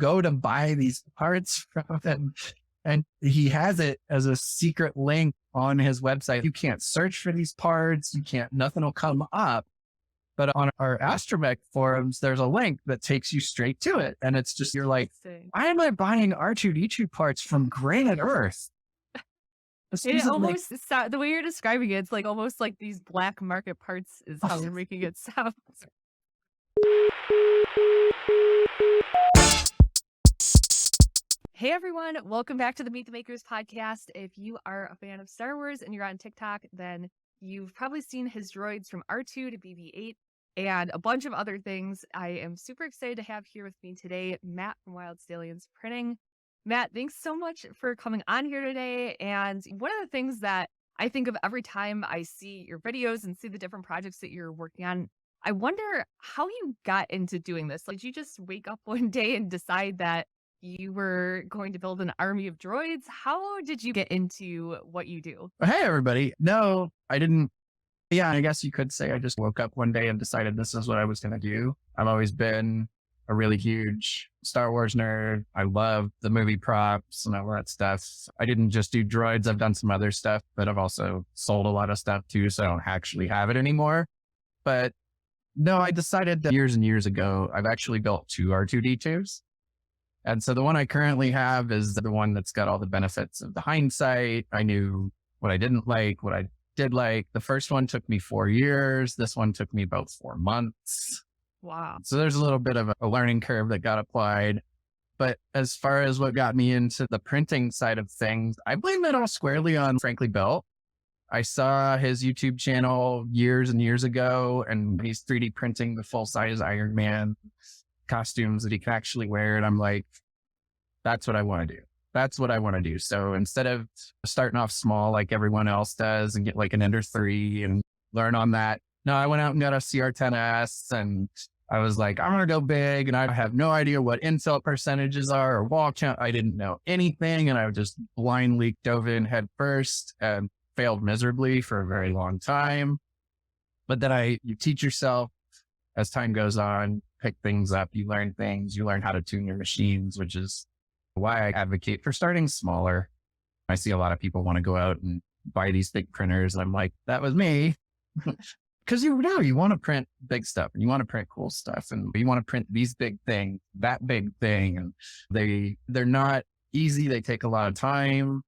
go to buy these parts from him, and he has it as a secret link on his website. You can't search for these parts. Nothing will come up. But on our Astromech forums, there's a link that takes you straight to it. And it's just, you're like, why am I buying R2D2 parts from Granite Earth? It almost, the way you're describing it, it's like almost like these black market parts is how you're making it sound. Hey everyone, welcome back to the Meet the Makers podcast. If you are a fan of Star Wars and you're on TikTok, then you've probably seen his droids from R2 to BB-8 and a bunch of other things. I am super excited to have here with me today, Matt from Wild Stallions Printing. Matt, thanks so much for coming on here today. And one of the things that I think of every time I see your videos and see the different projects that you're working on, I wonder how you got into doing this. Like, did you just wake up one day and decide that you were going to build an army of droids? How did you get into what you do? Hey, everybody. No, I didn't. Yeah, I guess you could say I just woke up one day and decided this is what I was going to do. I've always been a really huge Star Wars nerd. I love the movie props and all that stuff. I didn't just do droids. I've done some other stuff, but I've also sold a lot of stuff too, so I don't actually have it anymore. But no, I decided that years and years ago, I've actually built two R2D2s. And so the one I currently have is the one that's got all the benefits of the hindsight. I knew what I didn't like, what I did like. The first one took me 4 years. This one took me about 4 months. Wow. So there's a little bit of a learning curve that got applied. But as far as what got me into the printing side of things, I blame it all squarely on Frankly Built. I saw his YouTube channel years and years ago, and he's 3D printing the full-size Iron Man costumes that he can actually wear. And I'm like, that's what I want to do. That's what I want to do. So instead of starting off small like everyone else does and get like an Ender 3 and learn on that, no, I went out and got a CR10S and I was like, I'm going to go big. And I have no idea what infill percentages are or wall count. I didn't know anything. And I just blindly dove in head first and failed miserably for a very long time. But then you teach yourself as time goes on, pick things up, you learn things, you learn how to tune your machines, which is why I advocate for starting smaller. I see a lot of people want to go out and buy these big printers. And I'm like, that was me. Because you want to print big stuff and you want to print cool stuff and you want to print these big things, that big thing. And they're not easy. They take a lot of time.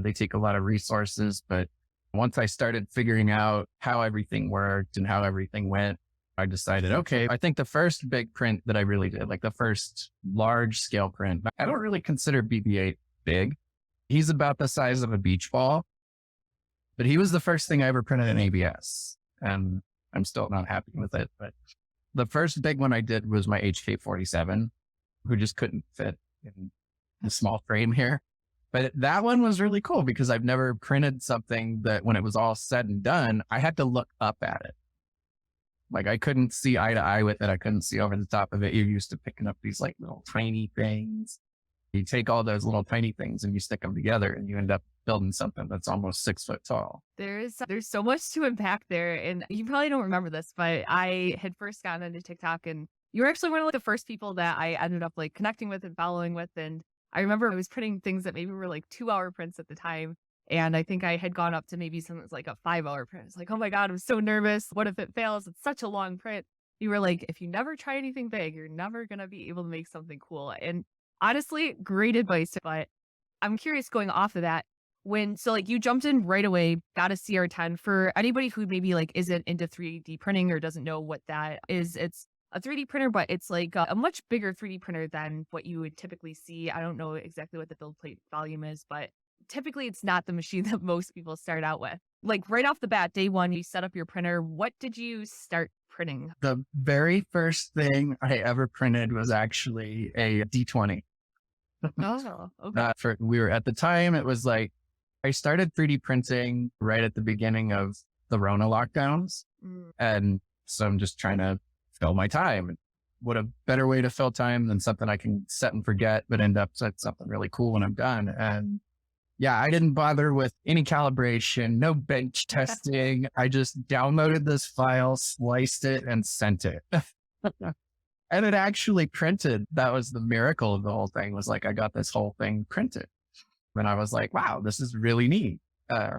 They take a lot of resources. But once I started figuring out how everything worked and how everything went, I decided, okay, I think the first big print that I really did, like the first large scale print, I don't really consider BB-8 big. He's about the size of a beach ball, but he was the first thing I ever printed in ABS. And I'm still not happy with it. But the first big one I did was my HK-47, who just couldn't fit in the small frame here. But that one was really cool because I've never printed something that when it was all said and done, I had to look up at it. Like I couldn't see eye to eye with it. I couldn't see over the top of it. You're used to picking up these like little tiny things. You take all those little tiny things and you stick them together and you end up building something that's almost 6 foot tall. There's so much to unpack there. And you probably don't remember this, but I had first gotten into TikTok and you were actually one of the first people that I ended up like connecting with and following with. And I remember I was printing things that maybe were like 2-hour prints at the time. And I think I had gone up to maybe something that's like a 5-hour print. It's like, oh my God, I'm so nervous. What if it fails? It's such a long print. You were like, if you never try anything big, you're never going to be able to make something cool. And honestly, great advice. But I'm curious going off of that. So like you jumped in right away, got a CR10. For anybody who maybe like isn't into 3D printing or doesn't know what that is, it's a 3D printer, but it's like a much bigger 3D printer than what you would typically see. I don't know exactly what the build plate volume is, but typically it's not the machine that most people start out with. Like right off the bat, day one, you set up your printer. What did you start printing? The very first thing I ever printed was actually a D20. Oh, okay. At the time, it was like, I started 3D printing right at the beginning of the Rona lockdowns. And so I'm just trying to fill my time. What a better way to fill time than something I can set and forget, but end up with something really cool when I'm done. And yeah, I didn't bother with any calibration, no bench testing. I just downloaded this file, sliced it, and sent it. And it actually printed. That was the miracle of the whole thing, was like, I got this whole thing printed. And I was like, wow, this is really neat.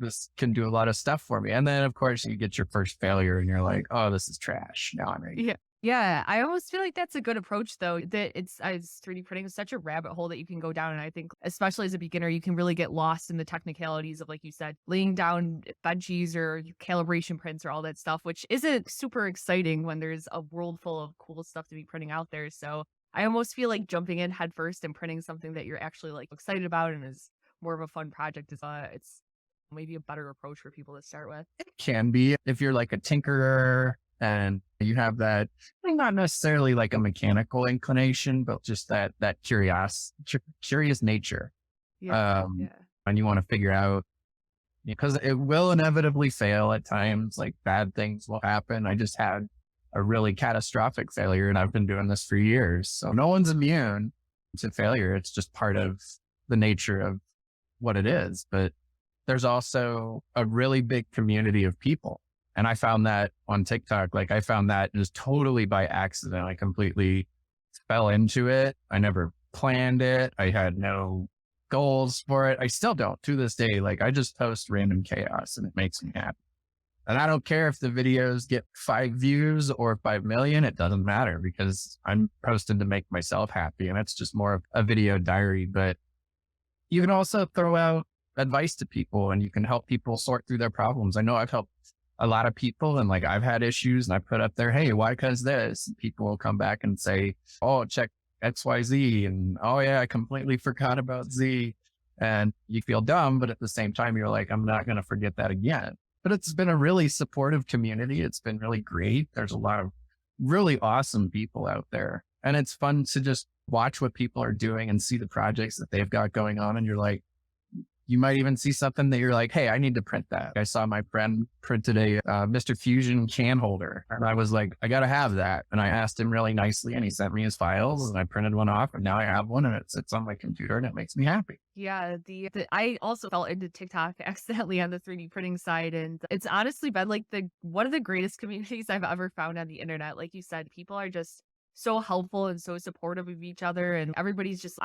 This can do a lot of stuff for me. And then of course you get your first failure and you're like, oh, this is trash. Now I'm ready. Yeah. Yeah, I almost feel like that's a good approach though. That it's 3D printing is such a rabbit hole that you can go down. And I think especially as a beginner, you can really get lost in the technicalities of, like you said, laying down budgies or calibration prints or all that stuff, which isn't super exciting when there's a world full of cool stuff to be printing out there. So I almost feel like jumping in head first and printing something that you're actually like excited about and is more of a fun project is it's maybe a better approach for people to start with. It can be if you're like a tinkerer and you have that, not necessarily like a mechanical inclination, but just that curious nature. Yeah. Um, Yeah. and you want to figure out, because it will inevitably fail at times, like bad things will happen. I just had a really catastrophic failure and I've been doing this for years. So no one's immune to failure. It's just part of the nature of what it is. But there's also a really big community of people. And I found that on TikTok, like I found that just totally by accident. I completely fell into it. I never planned it. I had no goals for it. I still don't to this day. Like I just post random chaos and it makes me happy. And I don't care if the videos get 5 views or 5 million. It doesn't matter because I'm posting to make myself happy. And it's just more of a video diary. But you can also throw out advice to people and you can help people sort through their problems. I know I've helped a lot of people and like I've had issues and I put up there, hey, why? Cause this. And people will come back and say, oh, check XYZ. And oh yeah, I completely forgot about Z. And you feel dumb, but at the same time, you're like, I'm not going to forget that again. But it's been a really supportive community. It's been really great. There's a lot of really awesome people out there. And it's fun to just watch what people are doing and see the projects that they've got going on. And you're like, you might even see something that you're like, hey, I need to print that. I saw my friend printed a Mr. Fusion can holder. And I was like, I got to have that. And I asked him really nicely and he sent me his files and I printed one off and now I have one and it sits on my computer and it makes me happy. Yeah, I also fell into TikTok accidentally on the 3D printing side, and it's honestly been like the one of the greatest communities I've ever found on the internet. Like you said, people are just so helpful and so supportive of each other, and everybody's just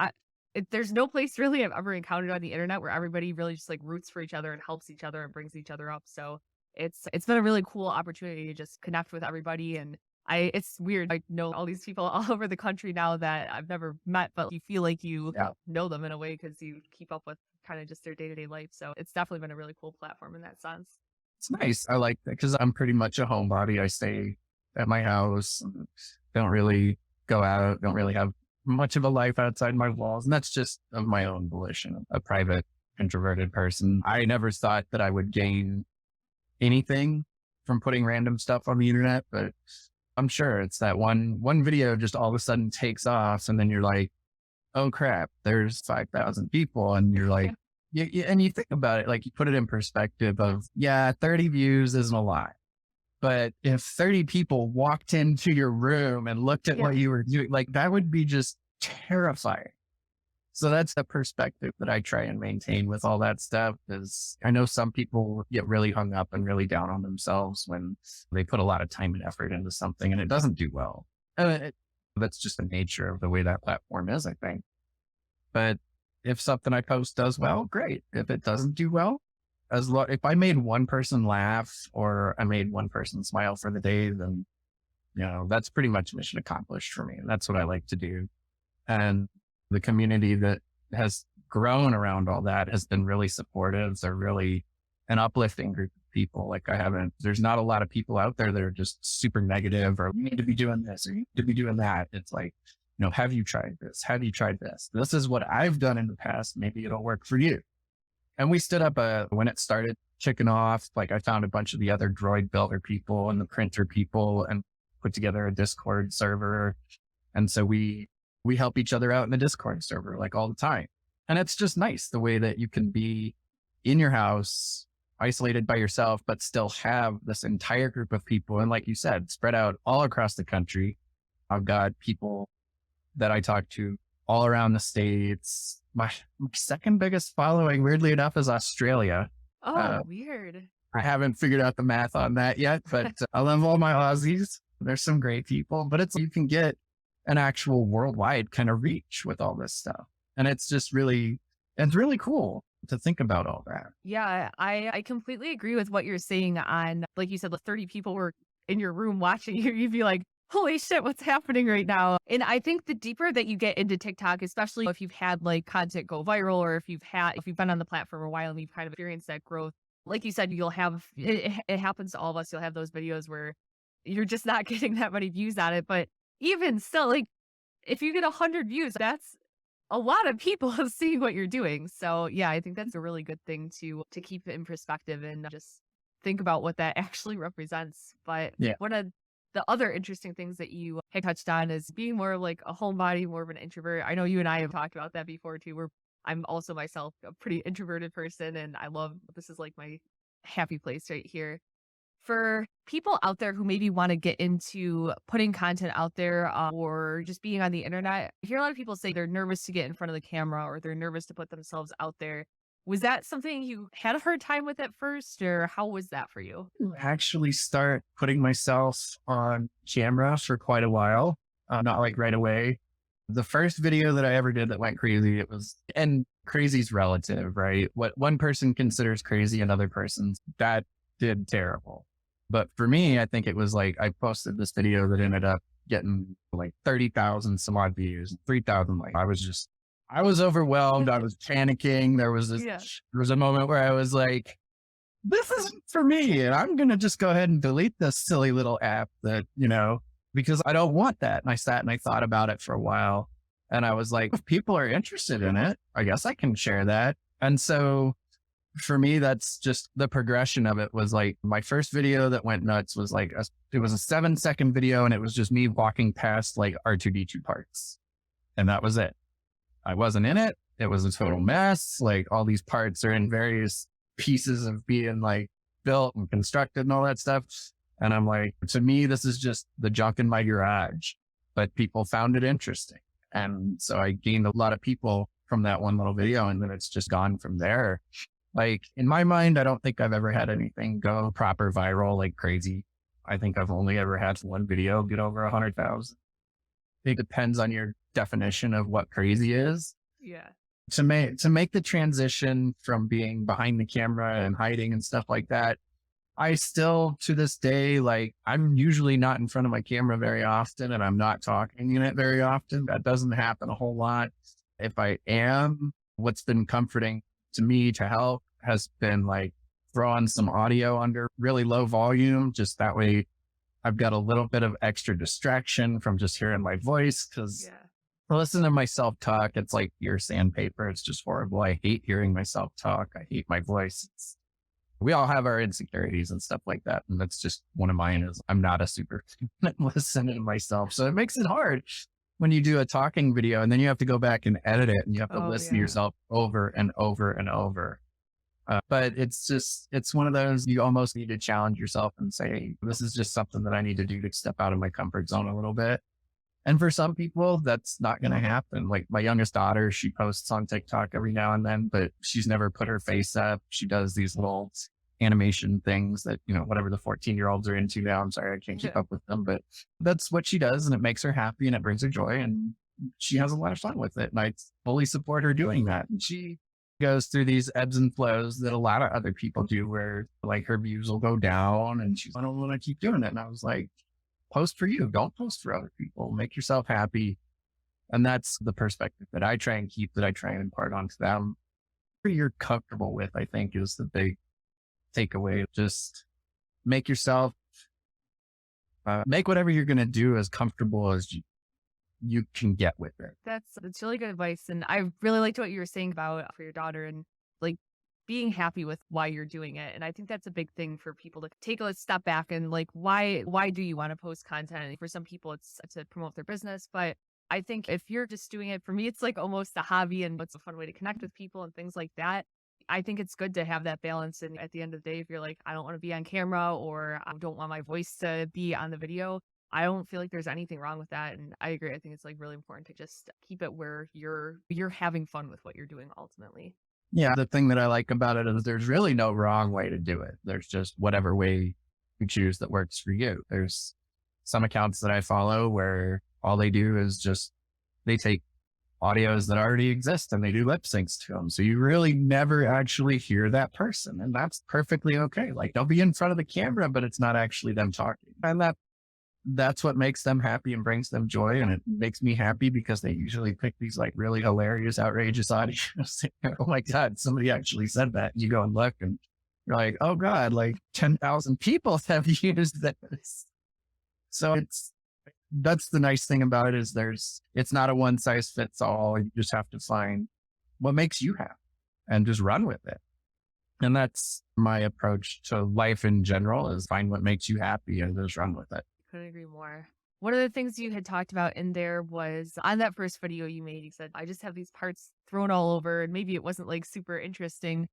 there's no place really I've ever encountered on the internet where everybody really just like roots for each other and helps each other and brings each other up. So it's been a really cool opportunity to just connect with everybody. And it's weird. I know all these people all over the country now that I've never met, but you feel like you know them in a way because you keep up with kind of just their day-to-day life. So it's definitely been a really cool platform in that sense. It's nice. I like that because I'm pretty much a homebody. I stay at my house, don't really go out, don't really have much of a life outside my walls. And that's just of my own volition, a private introverted person. I never thought that I would gain anything from putting random stuff on the internet, but I'm sure it's that one video just all of a sudden takes off. And then you're like, oh crap, there's 5,000 people. And you're like, and you think about it, like you put it in perspective of, 30 views isn't a lot. But if 30 people walked into your room and looked at what you were doing, like that would be just terrifying. So that's the perspective that I try and maintain with all that stuff. Is I know some people get really hung up and really down on themselves when they put a lot of time and effort into something and it doesn't do well. That's just the nature of the way that platform is, I think. But if something I post does well, great. If it doesn't do well, if I made one person laugh or I made one person smile for the day, then, that's pretty much mission accomplished for me. And that's what I like to do. And the community that has grown around all that has been really supportive. They're really an uplifting group of people. Like there's not a lot of people out there that are just super negative or you need to be doing this or you need to be doing that. It's like, have you tried this? Have you tried this? This is what I've done in the past. Maybe it'll work for you. And we stood up when it started kicking off, like I found a bunch of the other droid builder people and the printer people and put together a Discord server. And so we help each other out in the Discord server like all the time. And it's just nice the way that you can be in your house, isolated by yourself, but still have this entire group of people. And like you said, spread out all across the country. I've got people that I talk to all around the States. My second biggest following, weirdly enough, is Australia. Oh, weird. I haven't figured out the math on that yet, but I love all my Aussies. There's some great people, but you can get an actual worldwide kind of reach with all this stuff. And it's really cool to think about all that. Yeah, I completely agree with what you're saying on, like you said, the 30 people were in your room watching you. You'd be like, holy shit, what's happening right now? And I think the deeper that you get into TikTok, especially if you've had like content go viral, or if you've been on the platform a while and you've kind of experienced that growth, like you said, you'll have, it happens to all of us. You'll have those videos where you're just not getting that many views on it. But even still, like if you get 100 views, that's a lot of people seeing what you're doing. So yeah, I think that's a really good thing to keep it in perspective and just think about what that actually represents. But Yeah. one of the other interesting things that you had touched on is being more of like a homebody, more of an introvert. I know you and I have talked about that before too, where I'm also myself a pretty introverted person, and I love, this is like my happy place right here. For people out there who maybe want to get into putting content out there, or just being on the internet, I hear a lot of people say they're nervous to get in front of the camera, or they're nervous to put themselves out there. Was that something you had a hard time with at first, or how was that for you? Actually start putting myself on camera for quite a while, not like right away. The first video that I ever did that went crazy, and crazy's relative, right? What one person considers crazy, another person's, that did terrible. But for me, I think it was like, I posted this video that ended up getting like 30,000 some odd views, 3,000. Like I was overwhelmed. I was panicking. Yeah. There was a moment where I was like, this isn't for me. And I'm going to just go ahead and delete this silly little app that, because I don't want that. And I sat and I thought about it for a while, and I was like, if people are interested in it, I guess I can share that. And so for me, that's just the progression of it. Was like, my first video that went nuts was like, it was a 7-second video, and it was just me walking past like R2D2 parts. And that was it. I wasn't in it. It was a total mess. Like, all these parts are in various pieces of being like built and constructed and all that stuff. And I'm like, to me, this is just the junk in my garage, but people found it interesting. And so I gained a lot of people from that one little video, and then it's just gone from there. Like, in my mind, I don't think I've ever had anything go proper viral like crazy. I think I've only ever had one video get over 100,000. It depends on your definition of what crazy is. Yeah. To make the transition from being behind the camera and hiding and stuff like that, I still, to this day, like, I'm usually not in front of my camera very often, and I'm not talking in it very often. That doesn't happen a whole lot. If I am, what's been comforting to me to help has been like throwing some audio under really low volume. Just that way I've got a little bit of extra distraction from just hearing my voice. Cause listening to myself talk, it's like your sandpaper. It's just horrible. I hate hearing myself talk. I hate my voice. We all have our insecurities and stuff like that. And that's just one of mine. Is I'm not a super listening to myself. So it makes it hard when you do a talking video, and then you have to go back and edit it, and you have to listen to yourself over and over and over. But it's one of those, you almost need to challenge yourself and say, this is just something that I need to do to step out of my comfort zone a little bit. And for some people, that's not going to happen. Like my youngest daughter, she posts on TikTok every now and then, but she's never put her face up. She does these little animation things that, whatever the 14-year-olds are into now. I'm sorry, I can't keep up with them, but that's what she does. And it makes her happy, and it brings her joy, and she has a lot of fun with it. And I fully support her doing that. And she goes through these ebbs and flows that a lot of other people do, where like her views will go down, and she's, I don't want to keep doing it. And I was like, post for you. Don't post for other people. Make yourself happy. And that's the perspective that I try and keep, that I try and impart onto them. What you're comfortable with, I think, is the big takeaway. Just make yourself, make whatever you're going to do as comfortable as you can get with it. That's really good advice. And I really liked what you were saying about for your daughter, and like being happy with why you're doing it. And I think that's a big thing for people to take a step back and like, why do you want to post content? For some people, it's to promote their business. But I think if you're just doing it, for me, it's like almost a hobby, and it's a fun way to connect with people and things like that. I think it's good to have that balance. And at the end of the day, if you're like, I don't want to be on camera, or I don't want my voice to be on the video, I don't feel like there's anything wrong with that. And I agree. I think it's like really important to just keep it where you're having fun with what you're doing ultimately. Yeah. The thing that I like about it is there's really no wrong way to do it. There's just whatever way you choose that works for you. There's some accounts that I follow where All they do is just, they take audios that already exist and they do lip syncs to them. So you really never actually hear that person. And that's perfectly okay. Like they'll be in front of the camera, but it's not actually them talking. And that's what makes them happy and brings them joy. And it makes me happy because they usually pick these like really hilarious, outrageous audios. Oh my God, somebody actually said that. You go and look and you're like, oh God, like 10,000 people have used this. So that's the nice thing about it is it's not a one size fits all. You just have to find what makes you happy and just run with it. And that's my approach to life in general is find what makes you happy and just run with it. Couldn't agree more. One of the things you had talked about in there was on that first video you made, you said, I just have these parts thrown all over and maybe it wasn't like super interesting.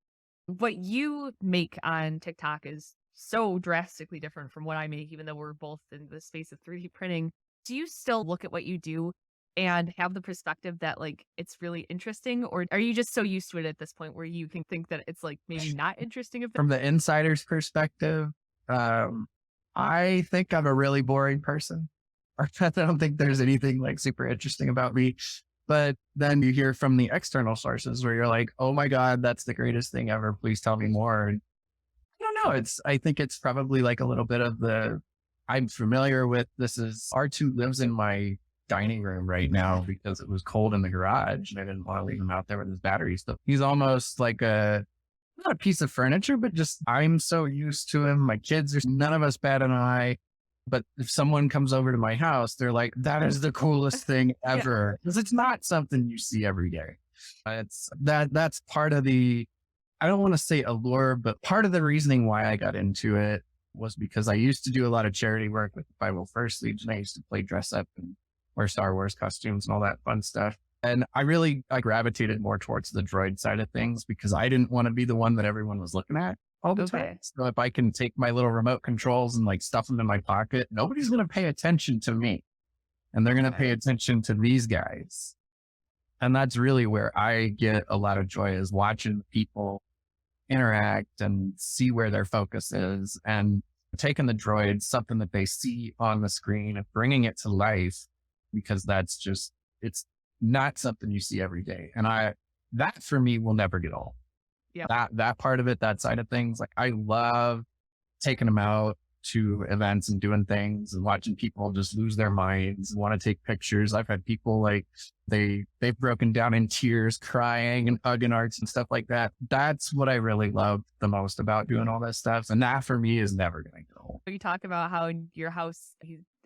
What you make on TikTok is so drastically different from what I make, even though we're both in the space of 3D printing. Do you still look at what you do and have the perspective that like it's really interesting, or are you just so used to it at this point where you can think that it's like maybe not interesting a bit? From the insider's perspective, I think I'm a really boring person. I don't think there's anything like super interesting about me. But then you hear from the external sources where you're like, oh my God, that's the greatest thing ever. Please tell me more. And I don't know. I think it's probably like a little bit of I'm familiar with this is R2 lives in my dining room right now because it was cold in the garage and I didn't want to leave him out there with his batteries. So he's almost like not a piece of furniture, but just I'm so used to him. My kids, there's none of us bat an eye. But if someone comes over to my house, they're like, that is the coolest thing ever. Because it's not something you see every day. That's part of I don't want to say allure, but part of the reasoning why I got into it was because I used to do a lot of charity work with the 501st Legion. I used to play dress up and wear Star Wars costumes and all that fun stuff. And I gravitated more towards the droid side of things because I didn't want to be the one that everyone was looking at all the time. So if I can take my little remote controls and like stuff them in my pocket, nobody's going to pay attention to me and they're going to pay attention to these guys. And that's really where I get a lot of joy is watching people interact and see where their focus is and taking the droid, something that they see on the screen and bringing it to life because it's not something you see every day. And that for me will never get old. Yeah. That part of it, that side of things, like I love taking them out to events and doing things and watching people just lose their minds and want to take pictures. I've had people like they've broken down in tears, crying and hugging arts and stuff like that. That's what I really love the most about doing all this stuff. And that for me is never going to go. You talk about how in your house,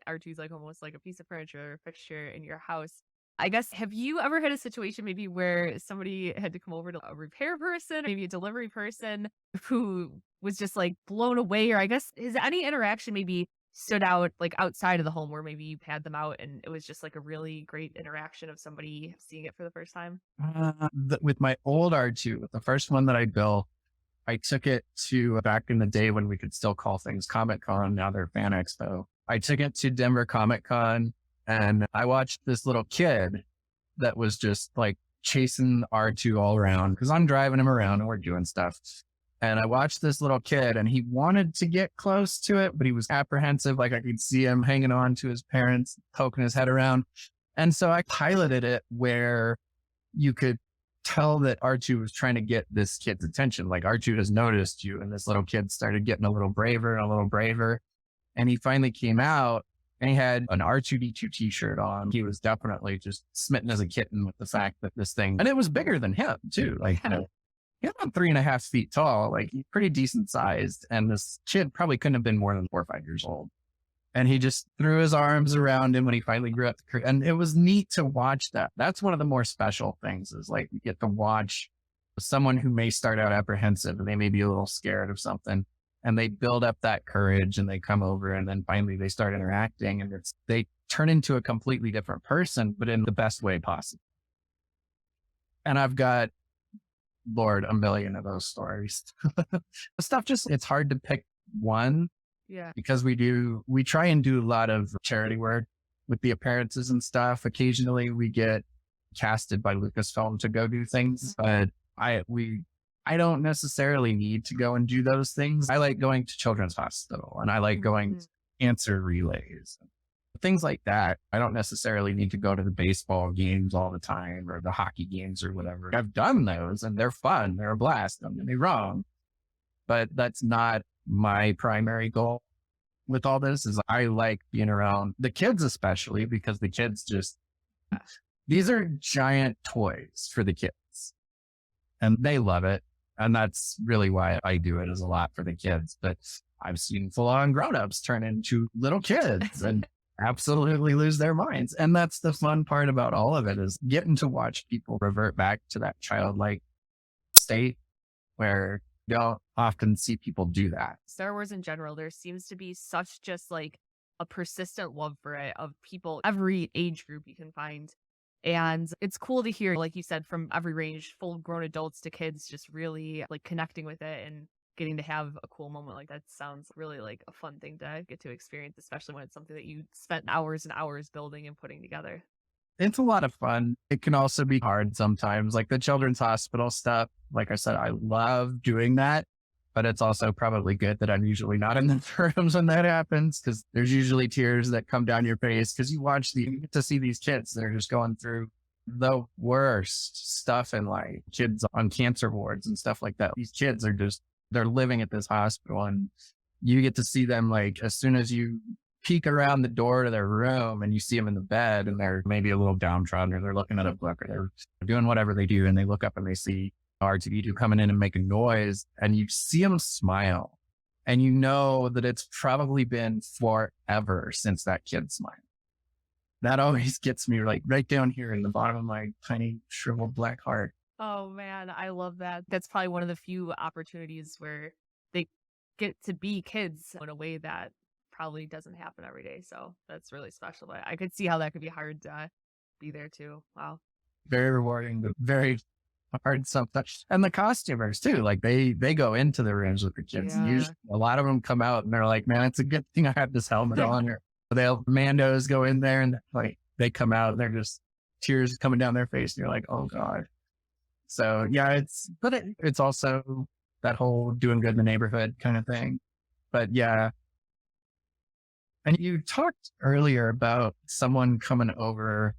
R2's like almost like a piece of furniture or fixture in your house. I guess, have you ever had a situation maybe where somebody had to come over to a repair person, maybe a delivery person who was just like blown away? Or I guess, has any interaction maybe stood out like outside of the home where maybe you've had them out and it was just like a really great interaction of somebody seeing it for the first time? With my old R2, the first one that I built, I took it to back in the day when we could still call things Comic Con. Now they're Fan Expo. I took it to Denver Comic Con. And I watched this little kid that was just like chasing R2 all around because I'm driving him around and we're doing stuff. And I watched this little kid and he wanted to get close to it, but he was apprehensive. Like I could see him hanging on to his parents, poking his head around. And so I piloted it where you could tell that R2 was trying to get this kid's attention. Like R2 has noticed you. And this little kid started getting a little braver and a little braver. And he finally came out. And he had an R2D2 t-shirt on. He was definitely just smitten as a kitten with the fact that this thing, and it was bigger than him too. Like, he's about 3.5 feet tall, like he's pretty decent sized. And this kid probably couldn't have been more than 4 or 5 years old. And he just threw his arms around him when he finally grew up. And it was neat to watch that. That's one of the more special things is like you get to watch someone who may start out apprehensive and they may be a little scared of something. And they build up that courage and they come over and then finally they start interacting and they turn into a completely different person, but in the best way possible. And I've got, Lord, a million of those stories. The stuff it's hard to pick one. Yeah. Because we try and do a lot of charity work with the appearances and stuff. Occasionally we get casted by Lucasfilm to go do things, but I don't necessarily need to go and do those things. I like going to Children's Hospital and I like going to cancer relays, things like that. I don't necessarily need to go to the baseball games all the time or the hockey games or whatever. I've done those and they're fun. They're a blast. Don't get me wrong, but that's not my primary goal with all this. Is I like being around the kids, especially because the kids these are giant toys for the kids and they love it. And that's really why I do it, is a lot for the kids. But I've seen full on grown-ups turn into little kids and absolutely lose their minds. And that's the fun part about all of it, is getting to watch people revert back to that childlike state where you don't often see people do that. Star Wars in general, there seems to be such just like a persistent love for it of people, every age group you can find. And it's cool to hear, like you said, from every range, full grown adults to kids, just really like connecting with it and getting to have a cool moment like that. Sounds really like a fun thing to get to experience, especially when it's something that you spent hours and hours building and putting together. It's a lot of fun. It can also be hard sometimes, like the children's hospital stuff. Like I said, I love doing that, but it's also probably good that I'm usually not in the rooms when that happens, because there's usually tears that come down your face because you get to see these kids. They're just going through the worst stuff in life. Kids on cancer wards and stuff like that. These kids are they're living at this hospital, and you get to see them like as soon as you peek around the door to their room and you see them in the bed and they're maybe a little downtrodden or they're looking at a book or they're doing whatever they do, and they look up and they see R2D2 coming in and making noise, and you see them smile, and you know that it's probably been forever since that kid smiled. That always gets me like right down here in the bottom of my tiny shriveled black heart. Oh man, I love that. That's probably one of the few opportunities where they get to be kids in a way that probably doesn't happen every day. So that's really special. But I could see how that could be hard to be there too. Wow. Very rewarding, but very hard sometimes. And the costumers too, like they go into the rooms with the kids. Yeah. Usually a lot of them come out and they're like, man, it's a good thing I have this helmet on. Or they'll Mandos go in there and like they come out and they're just tears coming down their face. And you're like, oh God. So yeah, it's also that whole doing good in the neighborhood kind of thing. But yeah. And you talked earlier about someone coming over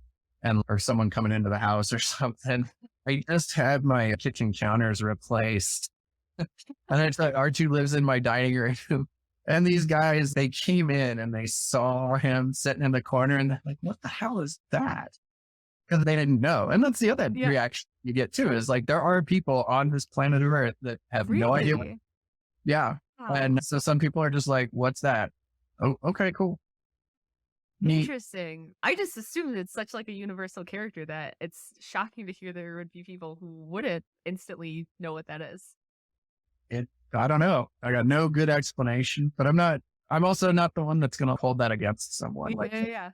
or someone coming into the house or something. I just had my kitchen counters replaced. And it's like R2 lives in my dining room. And these guys, they came in and they saw him sitting in the corner and they're like, what the hell is that? Because they didn't know. And that's the other reaction you get too, is like, there are people on this planet of Earth that have no idea. Yeah. Wow. And so some people are just like, what's that? Oh, okay, cool. Neat. Interesting. I just assumed it's such like a universal character that it's shocking to hear there would be people who wouldn't instantly know what that is. I don't know. I got no good explanation, but I'm also not the one that's going to hold that against someone. Yeah.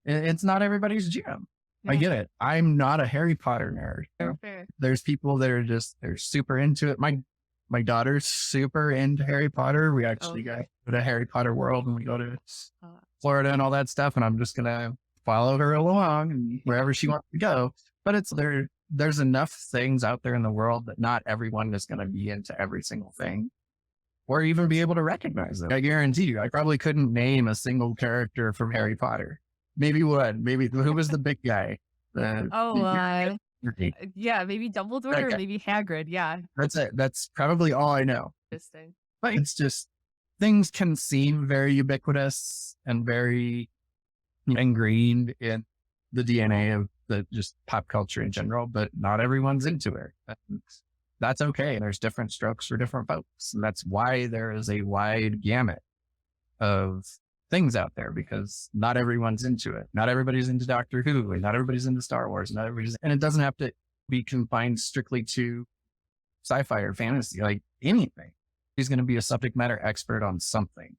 It's not everybody's jam. Yeah. I get it. I'm not a Harry Potter nerd. Fair. There's people that are they're super into it. My daughter's super into Harry Potter. We actually go to Harry Potter World and we go to Florida and all that stuff. And I'm just going to follow her along and wherever she wants to go. But there's enough things out there in the world that not everyone is going to be into every single thing or even be able to recognize them. I guarantee you, I probably couldn't name a single character from Harry Potter. Maybe who was the big guy? Yeah, maybe Dumbledore or maybe Hagrid. Yeah. That's it. That's probably all I know. Interesting. But it's just, things can seem very ubiquitous and very ingrained in the DNA of the just pop culture in general, but not everyone's into it. And that's okay. There's different strokes for different folks. And that's why there is a wide gamut of things out there, because not everyone's into it. Not everybody's into Doctor Who, and not everybody's into Star Wars, and it doesn't have to be confined strictly to sci-fi or fantasy, like anything. He's going to be a subject matter expert on something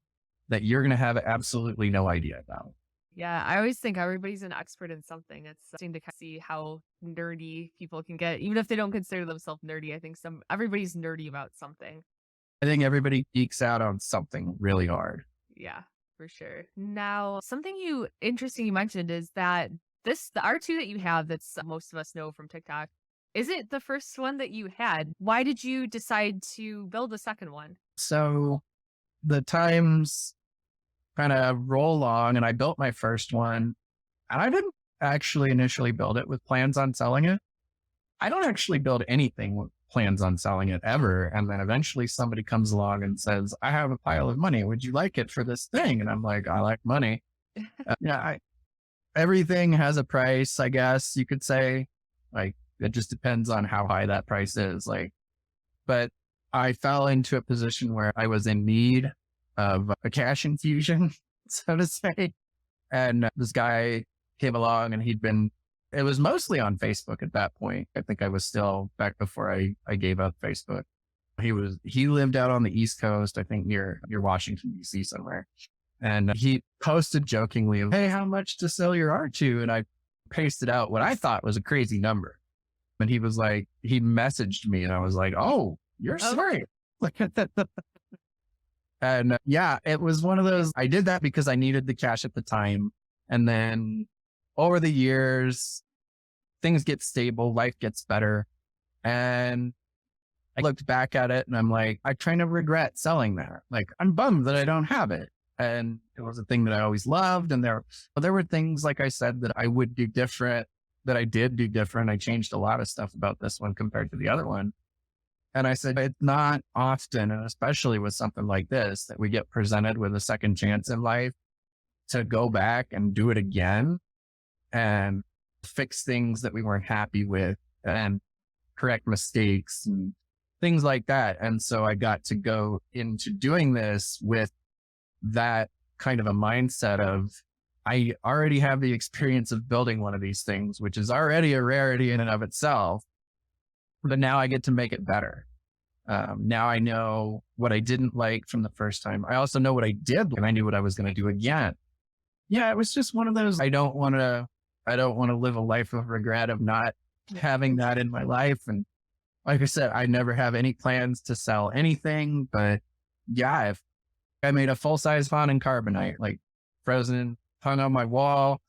that you're going to have absolutely no idea about. Yeah, I always think everybody's an expert in something. It's interesting to see how nerdy people can get, even if they don't consider themselves nerdy. I think everybody's nerdy about something. I think everybody geeks out on something really hard. Yeah, for sure. Now, something interesting you mentioned is that the R2 that you have, that's most of us know from TikTok, is it the first one that you had? Why did you decide to build a second one? So the times kind of roll along, and I built my first one, and I didn't actually initially build it with plans on selling it. I don't actually build anything with plans on selling it ever. And then eventually somebody comes along and says, I have a pile of money. Would you like it for this thing? And I'm like, I like money. Everything has a price, I guess you could say. Like, it just depends on how high that price is. Like, but I fell into a position where I was in need of a cash infusion, so to say. And this guy came along, and it was mostly on Facebook at that point. I think I was still back before I gave up Facebook. He lived out on the East Coast, I think near Washington, DC somewhere. And he posted jokingly, hey, how much to sell your R2? And I pasted out what I thought was a crazy number. And he was like, he messaged me, and I was like, oh, you're smart. And it was one of those, I did that because I needed the cash at the time. And then over the years, things get stable, life gets better. And I looked back at it, and I'm like, I kind of regret selling that. Like, I'm bummed that I don't have it. And it was a thing that I always loved. And there were things, like I said, that I would do different, that I did do different. I changed a lot of stuff about this one compared to the other one. And I said, it's not often, and especially with something like this, that we get presented with a second chance in life to go back and do it again and fix things that we weren't happy with and correct mistakes and things like that. And so I got to go into doing this with that kind of a mindset of, I already have the experience of building one of these things, which is already a rarity in and of itself, but now I get to make it better. Now I know what I didn't like from the first time. I also know what I did, and I knew what I was going to do again. Yeah, it was just one of those, I don't want to live a life of regret of not having that in my life. And like I said, I never have any plans to sell anything, but yeah, if I made a full-size font in carbonite, like frozen, hung on my wall.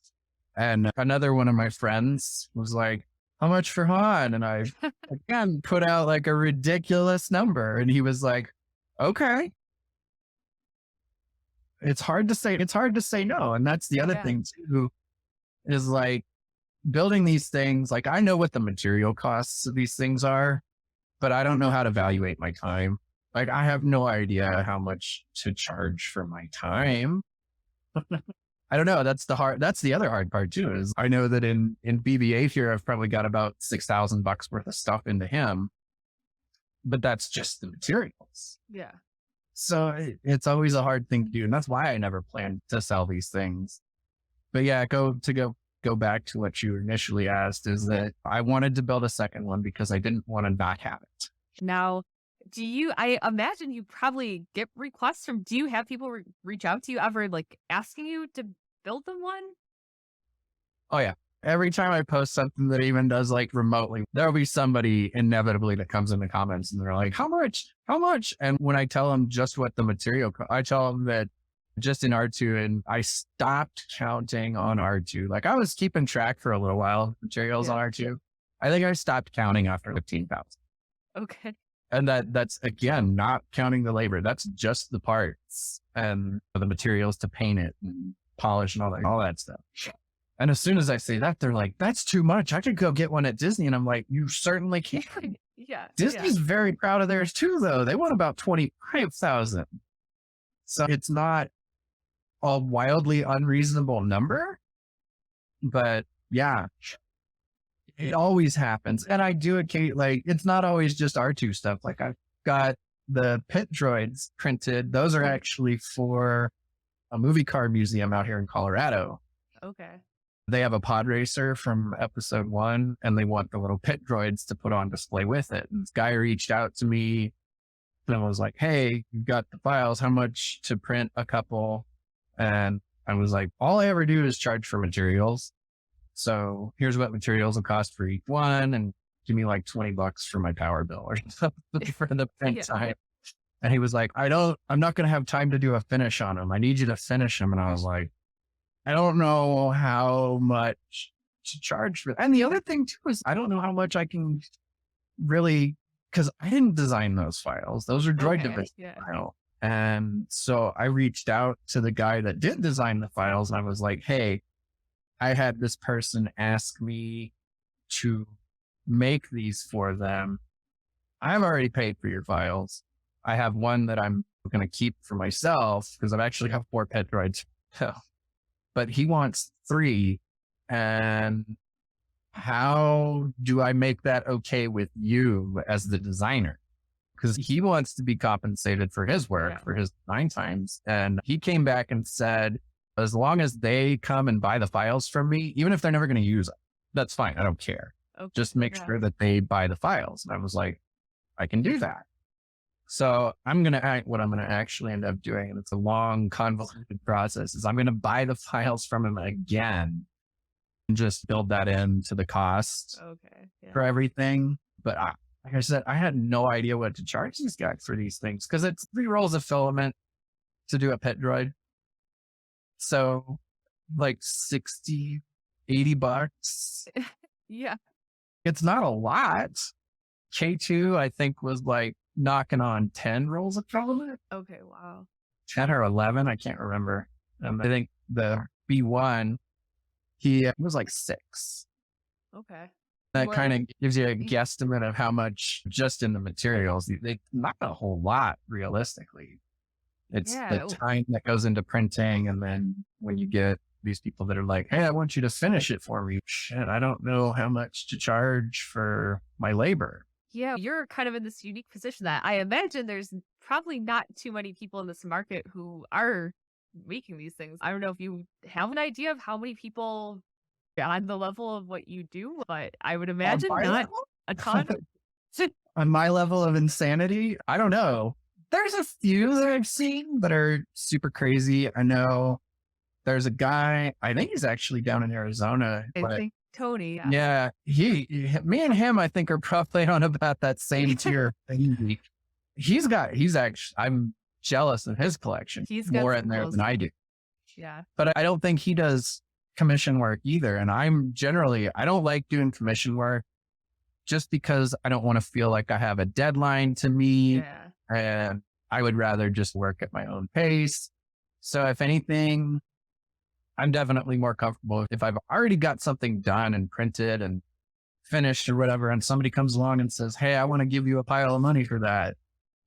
And another one of my friends was like, how much for Han? And I again put out like a ridiculous number. And he was like, okay. It's hard to say no. And that's the other thing too, is like building these things. Like, I know what the material costs of these things are, but I don't know how to evaluate my time. Like, I have no idea how much to charge for my time. I don't know. That's the other hard part too, is I know that in BB-8 here, I've probably got about $6,000 worth of stuff into him, but that's just the materials. Yeah. So it's always a hard thing to do. And that's why I never planned to sell these things. But yeah, go back to what you initially asked, is that I wanted to build a second one because I didn't want to not have it. Now, I imagine you probably get requests do you have people reach out to you ever, like asking you to build them one? Oh yeah. Every time I post something that even does like remotely, there'll be somebody inevitably that comes in the comments and they're like, how much? And when I tell them just what the material, I tell them that just in R2, and I stopped counting on R2. Like, I was keeping track for a little while, materials on R2. I think I stopped counting after 15,000. Okay. And that's again, not counting the labor. That's just the parts and the materials to paint it and polish and all that stuff. And as soon as I say that, they're like, that's too much. I could go get one at Disney. And I'm like, you certainly can. Yeah. Disney's very proud of theirs too, though. They want about 25,000. So it's not a wildly unreasonable number, but yeah. It always happens. And I do like, it's not always just R2 stuff. Like, I've got the pit droids printed. Those are actually for a movie car museum out here in Colorado. Okay. They have a pod racer from episode 1, and they want the little pit droids to put on display with it. And this guy reached out to me and was like, hey, you've got the files. How much to print a couple? And I was like, all I ever do is charge for materials. So here's what materials will cost for each one, and give me like $20 for my power bill or something for the print time. And he was like, I'm not going to have time to do a finish on them. I need you to finish them. And I was like, I don't know how much to charge for that. And the other thing too is, I don't know how much I can really, because I didn't design those files. Those are droid division files. And so I reached out to the guy that did design the files. And I was like, hey, I had this person ask me to make these for them. I've already paid for your files. I have one that I'm going to keep for myself because I've actually have 4 pet droids. But he wants 3. And how do I make that okay with you as the designer? Because he wants to be compensated for his work, for his design times. And he came back and said, as long as they come and buy the files from me, even if they're never going to use them, that's fine. I don't care. Okay. Just make sure that they buy the files. And I was like, I can do that. So what I'm going to actually end up doing, and it's a long, convoluted process, is I'm going to buy the files from him again and just build that into the cost for everything. But like I said, I had no idea what to charge these guys for these things because it's 3 rolls of filament to do a pet droid. So like 60, 80 bucks. Yeah. It's not a lot. K2, I think, was like knocking on 10 rolls of filament. Okay. Wow. 10 or 11. I can't remember. I think the B1, he was like 6. Okay. That kind of gives you a guesstimate of how much just in the materials. They not a whole lot realistically. It's the time that goes into printing. And then when you get these people that are like, hey, I want you to finish it for me. Shit, I don't know how much to charge for my labor. Yeah, you're kind of in this unique position that I imagine there's probably not too many people in this market who are making these things. I don't know if you have an idea of how many people on the level of what you do, but I would imagine not a ton. On my level of insanity, I don't know. There's a few that I've seen that are super crazy. I know there's a guy, I think he's actually down in Arizona. I think Tony. Yeah, me and him, I think, are probably on about that same tier. I'm jealous of his collection. He's got more in there than I do. Yeah. But I don't think he does commission work either. And I don't like doing commission work just because I don't want to feel like I have a deadline to meet. Yeah. And I would rather just work at my own pace. So if anything, I'm definitely more comfortable if I've already got something done and printed and finished or whatever, and somebody comes along and says, hey, I want to give you a pile of money for that.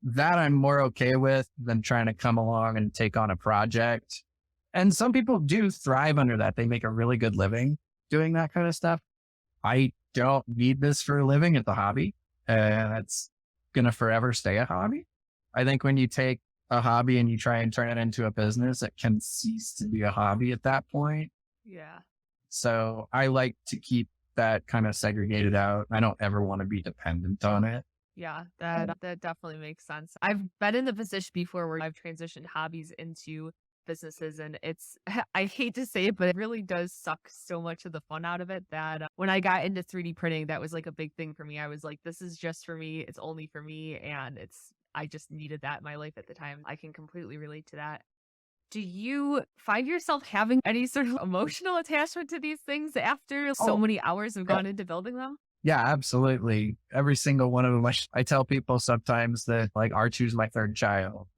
That I'm more okay with than trying to come along and take on a project. And some people do thrive under that. They make a really good living doing that kind of stuff. I don't need this for a living. It's a hobby. And it's going to forever stay a hobby. I think when you take a hobby and you try and turn it into a business, it can cease to be a hobby at that point. Yeah. So I like to keep that kind of segregated out. I don't ever want to be dependent on it. Yeah, that definitely makes sense. I've been in the position before where I've transitioned hobbies into businesses, and I hate to say it, but it really does suck so much of the fun out of it that when I got into 3D printing, that was like a big thing for me. I was like, this is just for me. It's only for me. And I just needed that in my life at the time. I can completely relate to that. Do you find yourself having any sort of emotional attachment to these things after so many hours have gone into building them? Yeah, absolutely. Every single one of them. I tell people sometimes that like R2 is my 3rd child.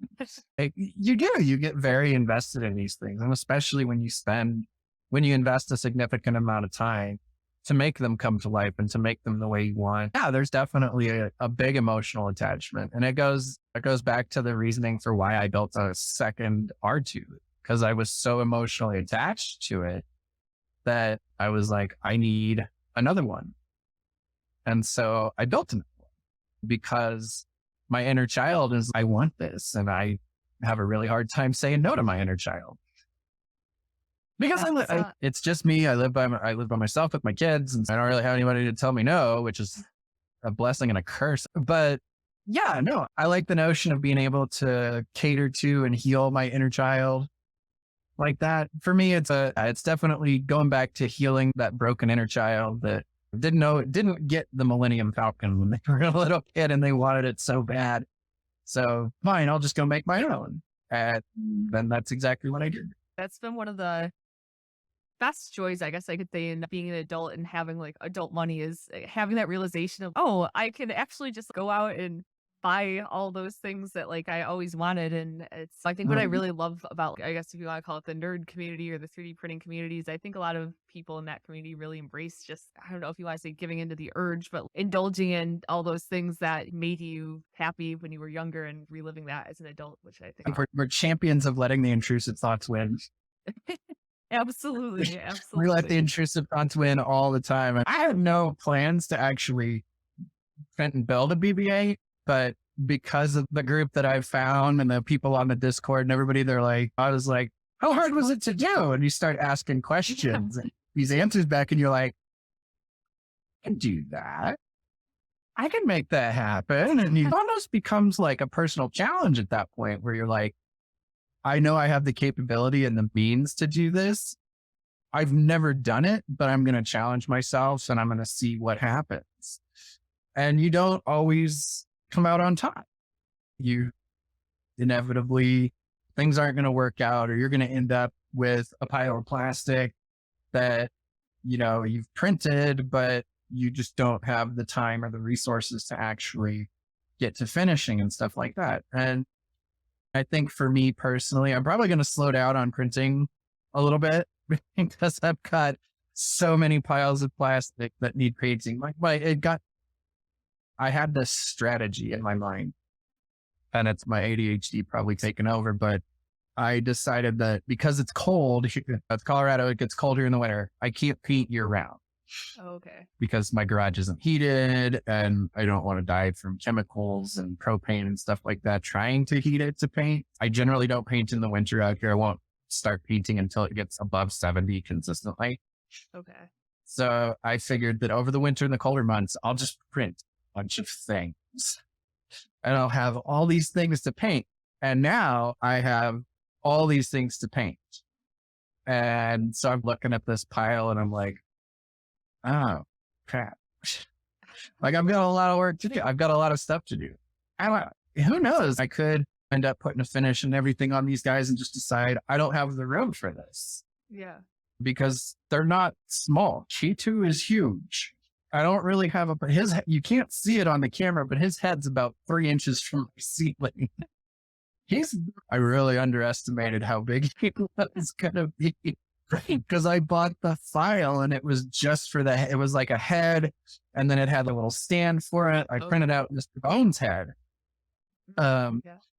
You get very invested in these things. And especially when you invest a significant amount of time to make them come to life and to make them the way you want. Yeah, there's definitely a big emotional attachment. And it goes back to the reasoning for why I built a second R2, because I was so emotionally attached to it that I was like, I need another one. And so I built another one because my inner child is, I want this. And I have a really hard time saying no to my inner child. Because it's just me. I live by myself with my kids, and I don't really have anybody to tell me no, which is a blessing and a curse. But yeah, no, I like the notion of being able to cater to and heal my inner child like that. For me, it's definitely going back to healing that broken inner child that didn't get the Millennium Falcon when they were a little kid and they wanted it so bad. So fine, I'll just go make my own. And then that's exactly what I did. That's been one of the best joys, I guess I could say, in being an adult and having like adult money is having that realization of, oh, I can actually just go out and buy all those things that like I always wanted. And it's, I think what I Mhm. really love about, I guess if you want to call it the nerd community or the 3D printing communities, I think a lot of people in that community really embrace just, I don't know if you want to say giving into the urge, but indulging in all those things that made you happy when you were younger and reliving that as an adult, which I think And we're champions of letting the intrusive thoughts win. absolutely, We let the absolutely. intrusive thoughts win all the time. And I have no plans to actually print and build a BB-8, but because of the group that I've found and the people on the Discord and everybody, they're like, I was like, how hard was it to do? And you start asking questions and these answers back, and you're like, I can do that. I can make that happen. And it almost becomes like a personal challenge at that point where you're like, I know I have the capability and the means to do this. I've never done it, but I'm going to challenge myself and I'm going to see what happens. And you don't always come out on top. You inevitably, things aren't going to work out, or you're going to end up with a pile of plastic that, you've printed, but you just don't have the time or the resources to actually get to finishing and stuff like that. And I think for me personally, I'm probably going to slow down on printing a little bit because I've got so many piles of plastic that need painting. I had this strategy in my mind, and it's my ADHD probably taken over, but I decided that because it's cold, it's Colorado, it gets cold here in the winter. I can't paint year round Okay. because my garage isn't heated and I don't want to die from chemicals and propane and stuff like that trying to heat it to paint. I generally don't paint in the winter out here. I won't start painting until it gets above 70 consistently. Okay. So I figured that over the winter and the colder months, I'll just print a bunch of things and I'll have all these things to paint. And now I have all these things to paint. And so I'm looking at this pile and I'm like, oh, crap. Like I've got a lot of work to do. I've got a lot of stuff to do. Who knows? I could end up putting a finish and everything on these guys and just decide I don't have the room for this Yeah. because they're not small. Chi2 is huge. I don't really have you can't see it on the camera, but his head's about 3 inches from the ceiling. I really underestimated how big he was going to be because I bought the file and it was just for it was like a head and then it had a little stand for it. I printed out Mr. Bones' head. Yeah.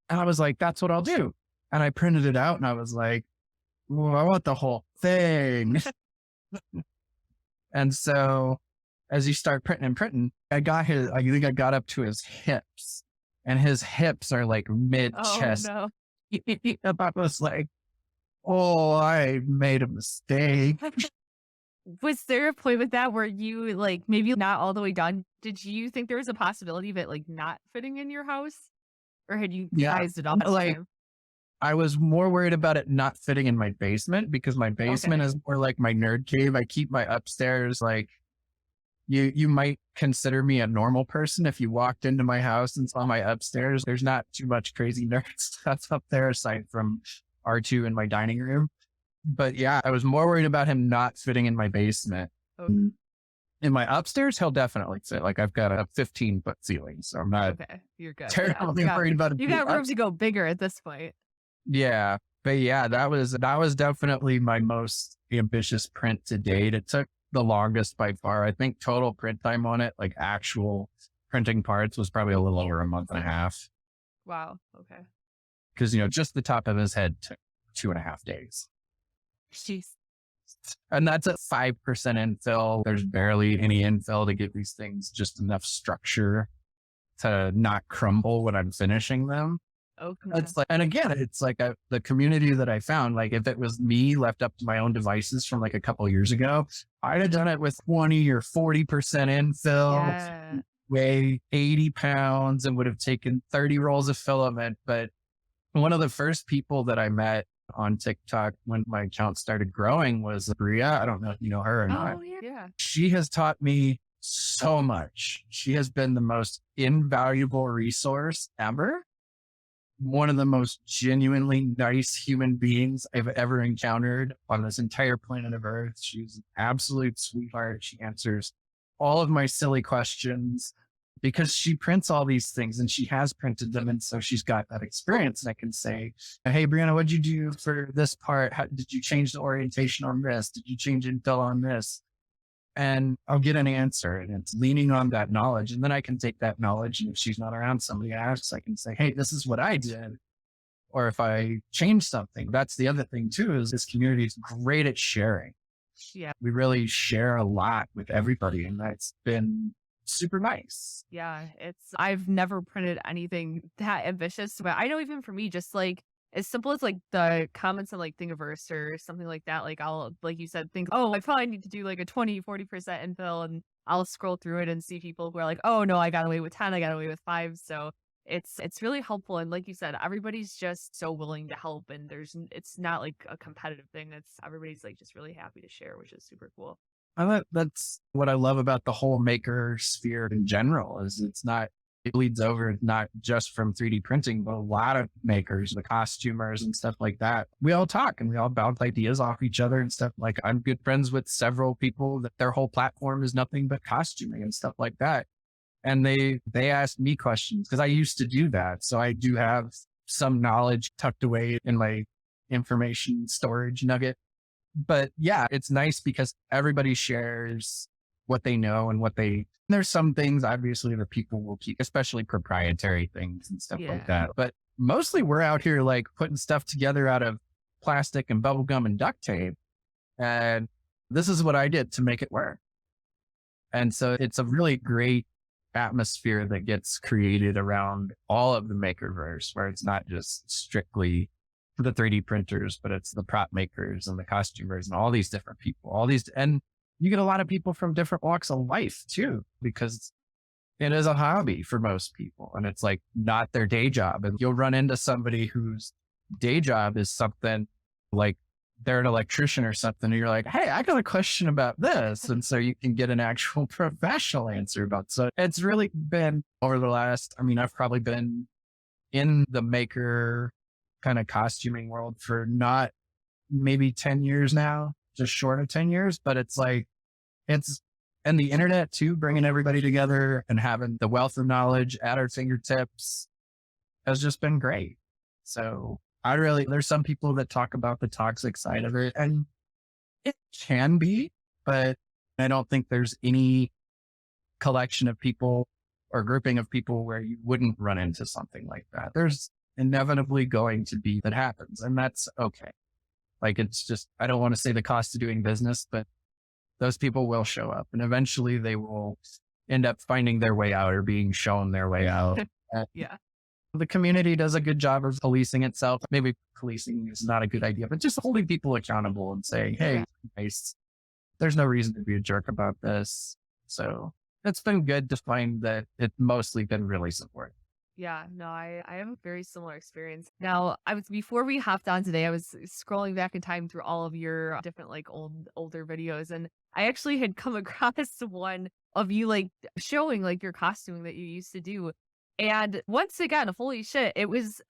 And I was like, that's what I'll do. And I printed it out and I was like, ooh, I want the whole thing. And so as you start printing, I think I got up to his hips. And his hips are like mid chest. Oh I was like, oh, I made a mistake. no. Was there a point with that where you like maybe not all the way done? Did you think there was a possibility of it like not fitting in your house? Or had you Yeah. sized it off? Like I was more worried about it not fitting in my basement because my basement is more like my nerd cave. I keep my upstairs like you might consider me a normal person if you walked into my house and saw my upstairs. There's not too much crazy nerd stuff up there aside from R2 in my dining room. But yeah, I was more worried about him not fitting in my basement. Okay. In my upstairs, he'll definitely fit. Like I've got a 15-foot ceiling, so I'm not You're good. terribly worried about it. You got room to go bigger at this point. Yeah. But yeah, that was definitely my most ambitious print to date. It took the longest by far. I think total print time on it, like actual printing parts, was probably a little over a month and a half. Wow. Okay. Because, just the top of his head took 2.5 days. Jeez. And that's at 5% infill. There's barely any infill to give these things just enough structure to not crumble when I'm finishing them. Okay. It's like, and again, it's like the community that I found, like if it was me left up to my own devices from like a couple years ago, I'd have done it with 20 or 40% infill, Yeah. weigh 80 pounds and would have taken 30 rolls of filament. But one of the first people that I met on TikTok when my account started growing was Bria. I don't know if you know her or not. Oh yeah. She has taught me so much. She has been the most invaluable resource ever. One of the most genuinely nice human beings I've ever encountered on this entire planet of Earth. She's an absolute sweetheart. She answers all of my silly questions. because she prints all these things and she has printed them. And so she's got that experience. And I can say, hey, Brianna, what'd you do for this part? How, did you change the orientation on this? Did you change infill on this? And I'll get an answer, and it's leaning on that knowledge. And then I can take that knowledge. And if she's not around, somebody asks, I can say, hey, this is what I did. Or if I change something, that's the other thing too, is this community is great at sharing. Yeah. We really share a lot with everybody, and that's been super nice. Yeah. I've never printed anything that ambitious, but I know even for me, just like as simple as like the comments on like Thingiverse or something like that, like I'll, like you said, think, oh, I probably need to do like a 20-40% infill, and I'll scroll through it and see people who are like, oh no, I got away with 10, I got away with 5. So it's really helpful. And like you said, everybody's just so willing to help, and it's not like a competitive thing. Everybody's like just really happy to share, which is super cool. That's what I love about the whole maker sphere in general, is it bleeds over not just from 3D printing, but a lot of makers, the costumers and stuff like that. We all talk and we all bounce ideas off each other and stuff. Like, I'm good friends with several people that their whole platform is nothing but costuming and stuff like that. And they ask me questions because I used to do that. So I do have some knowledge tucked away in my information storage nugget. But yeah, it's nice because everybody shares what they know and there's some things obviously that people will keep, especially proprietary things and stuff like that. But mostly we're out here like putting stuff together out of plastic and bubble gum and duct tape. And this is what I did to make it work. And so it's a really great atmosphere that gets created around all of the Makerverse, where it's not just strictly the 3D printers, but it's the prop makers and the costumers and all these different people, and you get a lot of people from different walks of life too, because it is a hobby for most people and it's like not their day job. And you'll run into somebody whose day job is something like they're an electrician or something. And you're like, hey, I got a question about this. And so you can get an actual professional answer about. So it's really been over the last, I've probably been in the maker kind of costuming world for not maybe 10 years now, just short of 10 years, but and the internet too, bringing everybody together and having the wealth of knowledge at our fingertips has just been great. So there's some people that talk about the toxic side of it, and it can be, but I don't think there's any collection of people or grouping of people where you wouldn't run into something like that. There's inevitably going to be that happens, and that's okay. Like, it's just, I don't want to say the cost of doing business, but those people will show up and eventually they will end up finding their way out or being shown their way out. Yeah. The community does a good job of policing itself. Maybe policing is not a good idea, but just holding people accountable and saying, hey, nice, there's no reason to be a jerk about this. So it's been good to find that it's mostly been really supportive. Yeah, no, I have a very similar experience. Now, before we hopped on today, I was scrolling back in time through all of your different like older videos, and I actually had come across one of you like showing like your costuming that you used to do. And once again, holy shit, it was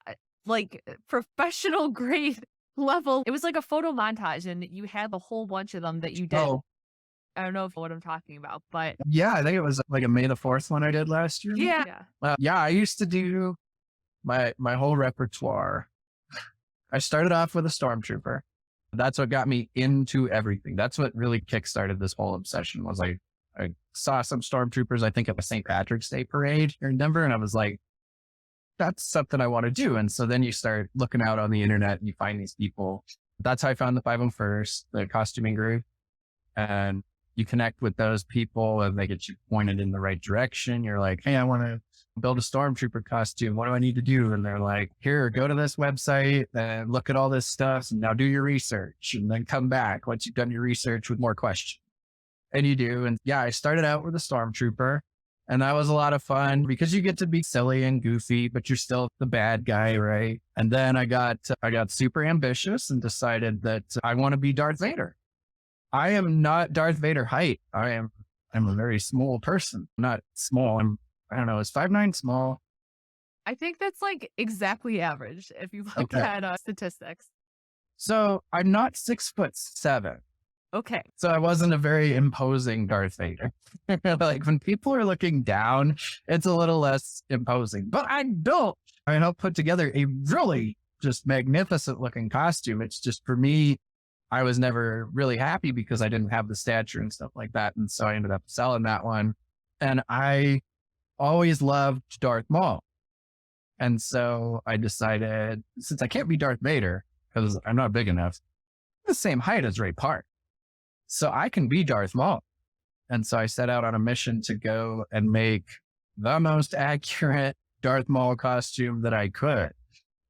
like professional grade level. It was like a photo montage, and you had a whole bunch of them that you did. Oh. I don't know what I'm talking about, but yeah, I think it was like a May the 4th one I did last year. Yeah. Yeah, I used to do my whole repertoire. I started off with a stormtrooper. That's what got me into everything. That's what really kickstarted this whole obsession. Was I saw some stormtroopers, I think at the St. Patrick's Day parade here in Denver, and I was like, that's something I want to do. And so then you start looking out on the internet and you find these people. That's how I found the 501st, the costuming group. And you connect with those people and they get you pointed in the right direction. You're like, hey, I want to build a stormtrooper costume. What do I need to do? And they're like, here, go to this website and look at all this stuff. And now do your research and then come back once you've done your research with more questions. And you do. And yeah, I started out with a stormtrooper, and that was a lot of fun because you get to be silly and goofy, but you're still the bad guy, right? And then I got super ambitious and decided that I want to be Darth Vader. I am not Darth Vader height. I'm a very small person. Not small. I don't know. Is 5'9" small? I think that's like exactly average if you look at statistics. So I'm not 6'7", Okay. So I wasn't a very imposing Darth Vader. Like when people are looking down, it's a little less imposing. But I helped put together a really just magnificent looking costume. It's just for me, I was never really happy because I didn't have the stature and stuff like that. And so I ended up selling that one. And I always loved Darth Maul. And so I decided, since I can't be Darth Vader because I'm not big enough, I'm the same height as Ray Park. So I can be Darth Maul. And so I set out on a mission to go and make the most accurate Darth Maul costume that I could,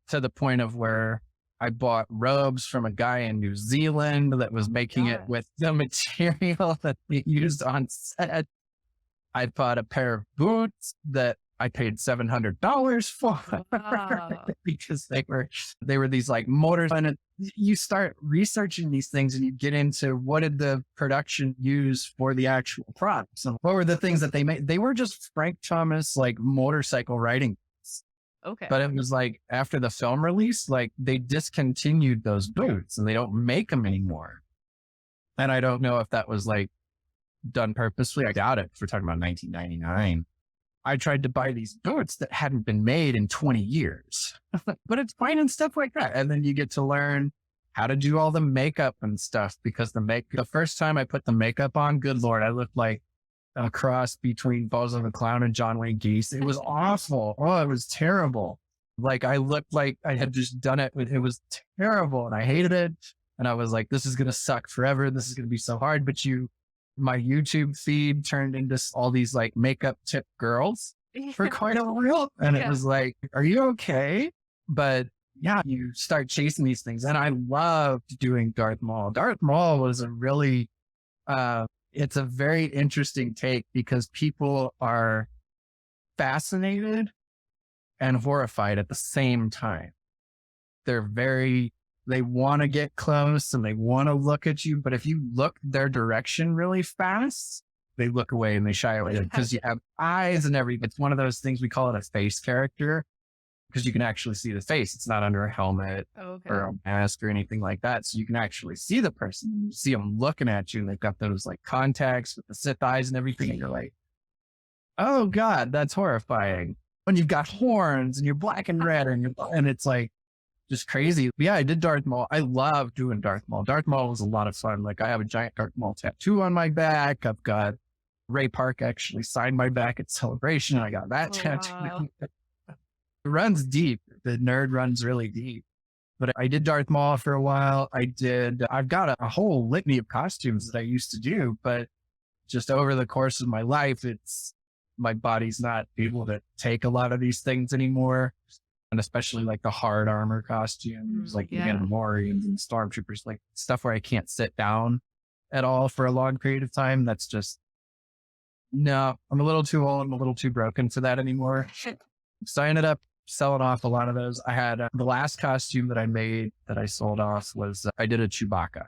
to the point of where I bought robes from a guy in New Zealand that was making it with the material that they used on set. I bought a pair of boots that I paid $700 for because they were these like motors. And you start researching these things and you get into what did the production use for the actual props and what were the things that they made. They were just Frank Thomas like motorcycle riding. Okay. But it was like after the film release, like they discontinued those boots and they don't make them anymore. And I don't know if that was like done purposely. I doubt it. If we're talking about 1999. I tried to buy these boots that hadn't been made in 20 years, but it's fine and stuff like that. And then you get to learn how to do all the makeup and stuff because the first time I put the makeup on, good Lord, I looked like a cross between Bozo the Clown and John Wayne Gacy. It was awful. Oh, it was terrible. Like I looked like I had just done it. It was terrible and I hated it. And I was like, this is going to suck forever. This is going to be so hard. But my YouTube feed turned into all these like makeup tip girls for quite a while. And it was like, are you okay? But yeah, you start chasing these things. And I loved doing Darth Maul. Darth Maul was it's a very interesting take because people are fascinated and horrified at the same time. They want to get close and they want to look at you. But if you look their direction really fast, they look away and they shy away because you have eyes and everything. It's one of those things we call it a face character because you can actually see the face. It's not under a helmet or a mask or anything like that. So you can actually see the person. You see them looking at you and they've got those like contacts with the Sith eyes and everything. And you're like, oh God, that's horrifying. When you've got horns and you're black and red and it's like, just crazy. But yeah, I did Darth Maul. I love doing Darth Maul. Darth Maul was a lot of fun. Like I have a giant Darth Maul tattoo on my back. I've got Ray Park actually signed my back at Celebration. I got that tattoo. Wow. It runs deep. The nerd runs really deep. But I did Darth Maul for a while. I've got a whole litany of costumes that I used to do, but just over the course of my life, my body's not able to take a lot of these things anymore. And especially like the hard armor costumes, like the Mandalorians and Stormtroopers, like stuff where I can't sit down at all for a long period of time. That's just, no, I'm a little too old. I'm a little too broken for that anymore. So I ended up selling off a lot of those. I had the last costume that I made that I sold off was I did a Chewbacca.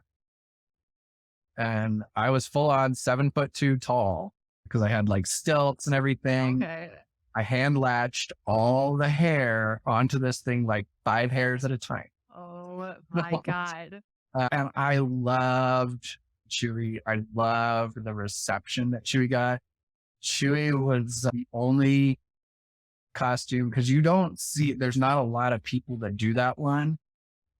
And I was full on 7'2" tall because I had like stilts and everything. Okay. I hand latched all the hair onto this thing, like 5 hairs at a time. Oh my God. And I loved Chewie. I loved the reception that Chewie got. Chewie was the only costume because there's not a lot of people that do that one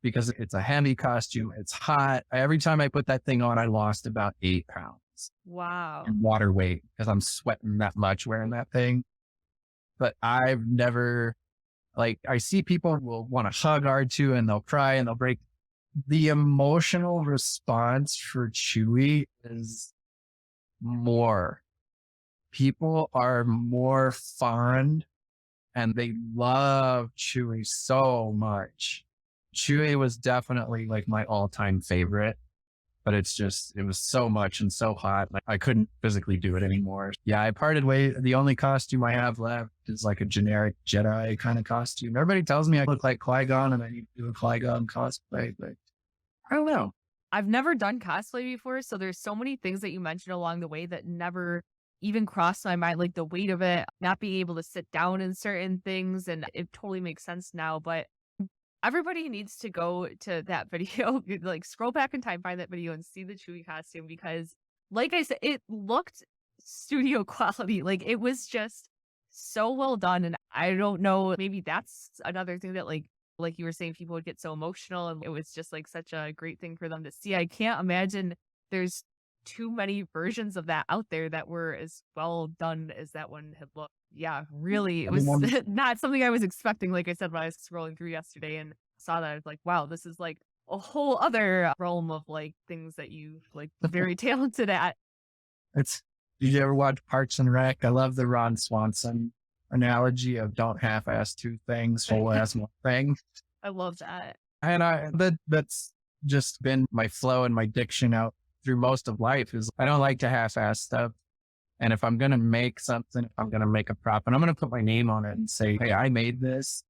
because it's a heavy costume. It's hot. Every time I put that thing on, I lost about 8 pounds. Wow. In water weight because I'm sweating that much wearing that thing. But I've never, I see people will want to hug R2 and they'll cry and they'll break. The emotional response for Chewie is more. People are more fond and they love Chewie so much. Chewie was definitely like my all-time favorite. But it was so much and so hot. Like I couldn't physically do it anymore. Yeah, I parted ways. The only costume I have left is like a generic Jedi kind of costume. Everybody tells me I look like Qui-Gon and I need to do a Qui-Gon cosplay, but I don't know. I've never done cosplay before. So there's so many things that you mentioned along the way that never even crossed my mind, like the weight of it, not being able to sit down in certain things. And it totally makes sense now. But everybody needs to go to that video, like scroll back in time, find that video and see the Chewie costume because like I said, it looked studio quality. Like it was just so well done. And I don't know, maybe that's another thing that like you were saying, people would get so emotional and it was just like such a great thing for them to see. I can't imagine there's too many versions of that out there that were as well done as that one had looked. Yeah, really. It was not something I was expecting. Like I said, when I was scrolling through yesterday and saw that, I was like, wow, this is like a whole other realm of like things that you like very talented at. It's, did you ever watch Parks and Rec? I love the Ron Swanson analogy of don't half-ass two things, whole-ass one thing. I love that. And that's just been my flow and my diction out through most of life is I don't like to half-ass stuff. And if I'm going to make something, if I'm going to make a prop and I'm going to put my name on it and say, hey, I made this,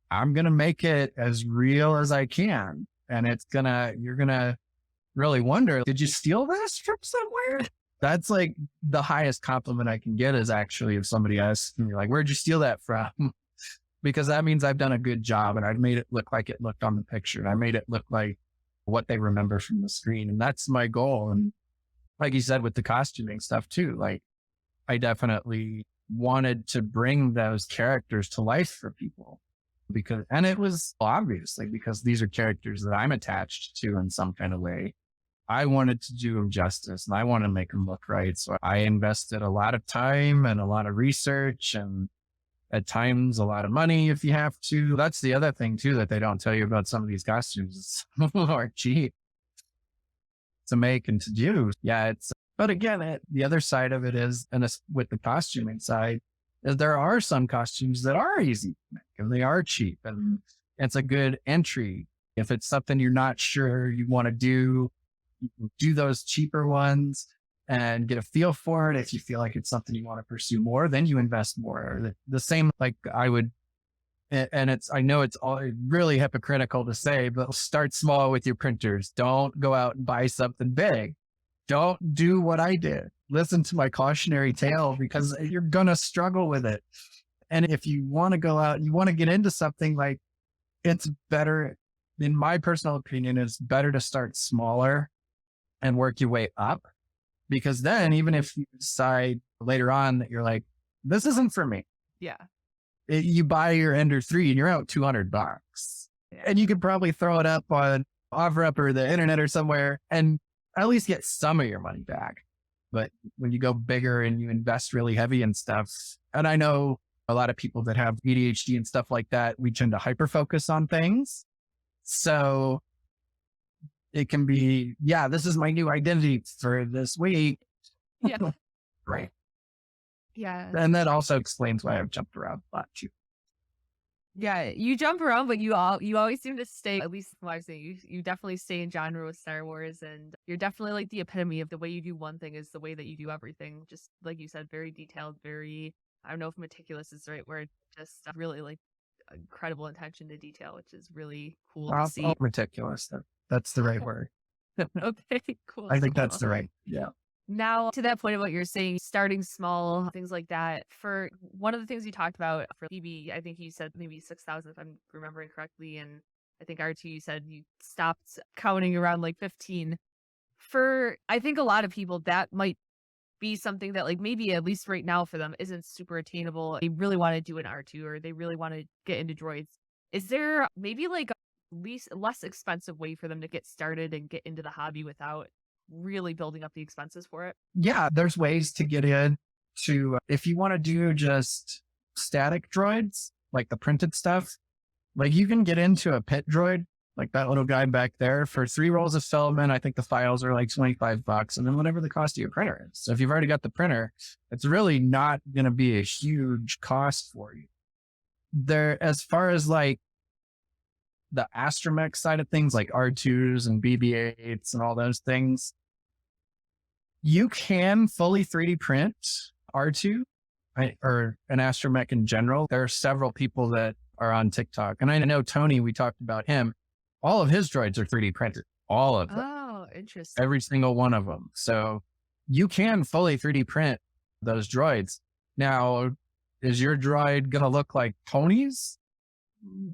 I'm going to make it as real as I can. And you're going to really wonder, did you steal this from somewhere? That's like the highest compliment I can get is actually if somebody asks me like, where'd you steal that from? Because that means I've done a good job and I've made it look like it looked on the picture. And I made it look like what they remember from the screen. And that's my goal. And like you said, with the costuming stuff too, like I definitely wanted to bring those characters to life for people and it was obviously because these are characters that I'm attached to in some kind of way. I wanted to do them justice and I want to make them look right. So I invested a lot of time and a lot of research and at times a lot of money if you have to. That's the other thing too, that they don't tell you about some of these costumes. Some of them are cheap to make and to do. Yeah. But again, the other side of it is, and with the costuming side, is there are some costumes that are easy to make and they are cheap and it's a good entry. If it's something you're not sure you want to do, you can do those cheaper ones and get a feel for it. If you feel like it's something you want to pursue more, then you invest more. The same, like I would, and I know it's all really hypocritical to say, but start small with your printers. Don't go out and buy something big. Don't do what I did. Listen to my cautionary tale because you're going to struggle with it. And if you want to go out and you want to get into something, like it's better, in my personal opinion, it's better to start smaller and work your way up, because then even if you decide later on that you're like, this isn't for me. Yeah. You buy your Ender 3 and you're out $200 and you could probably throw it up on OfferUp or the internet or somewhere and at least get some of your money back. But when you go bigger and you invest really heavy in stuff, and I know a lot of people that have ADHD and stuff like that, we tend to hyper focus on things. So it can be, yeah, this is my new identity for this week. Yeah. Right. Yeah. And that also explains why I've jumped around a lot too. Yeah, you jump around, but you always seem to stay, at least from what I've seen, you definitely stay in genre with Star Wars, and you're definitely like the epitome of the way you do one thing is the way that you do everything. Just like you said, very detailed, very, I don't know if meticulous is the right word, just really like incredible attention to detail, which is really cool to see. Meticulous. That's the right word. Okay, cool. I think that's the right. Yeah. Now, to that point about you're saying starting small, things like that, for one of the things you talked about for PB, I think you said maybe 6,000 if I'm remembering correctly. And I think R2, you said you stopped counting around like 15. For, I think a lot of people, that might be something that like maybe at least right now for them isn't super attainable. They really want to do an R2 or they really want to get into droids. Is there maybe like a less expensive way for them to get started and get into the hobby without really building up the expenses for it? Yeah, there's ways to get in to, if you want to do just static droids, like the printed stuff, like you can get into a pit droid, like that little guy back there for 3 rolls of filament. I think the files are like $25 and then whatever the cost of your printer is. So if you've already got the printer, it's really not going to be a huge cost for you. There, as far as like the astromech side of things, like R2s and BB-8s and all those things, you can fully 3D print R2 or an astromech in general. There are several people that are on TikTok. And I know Tony, we talked about him. All of his droids are 3D printed. All of them. Oh, interesting. Every single one of them. So you can fully 3D print those droids. Now, is your droid going to look like Tony's?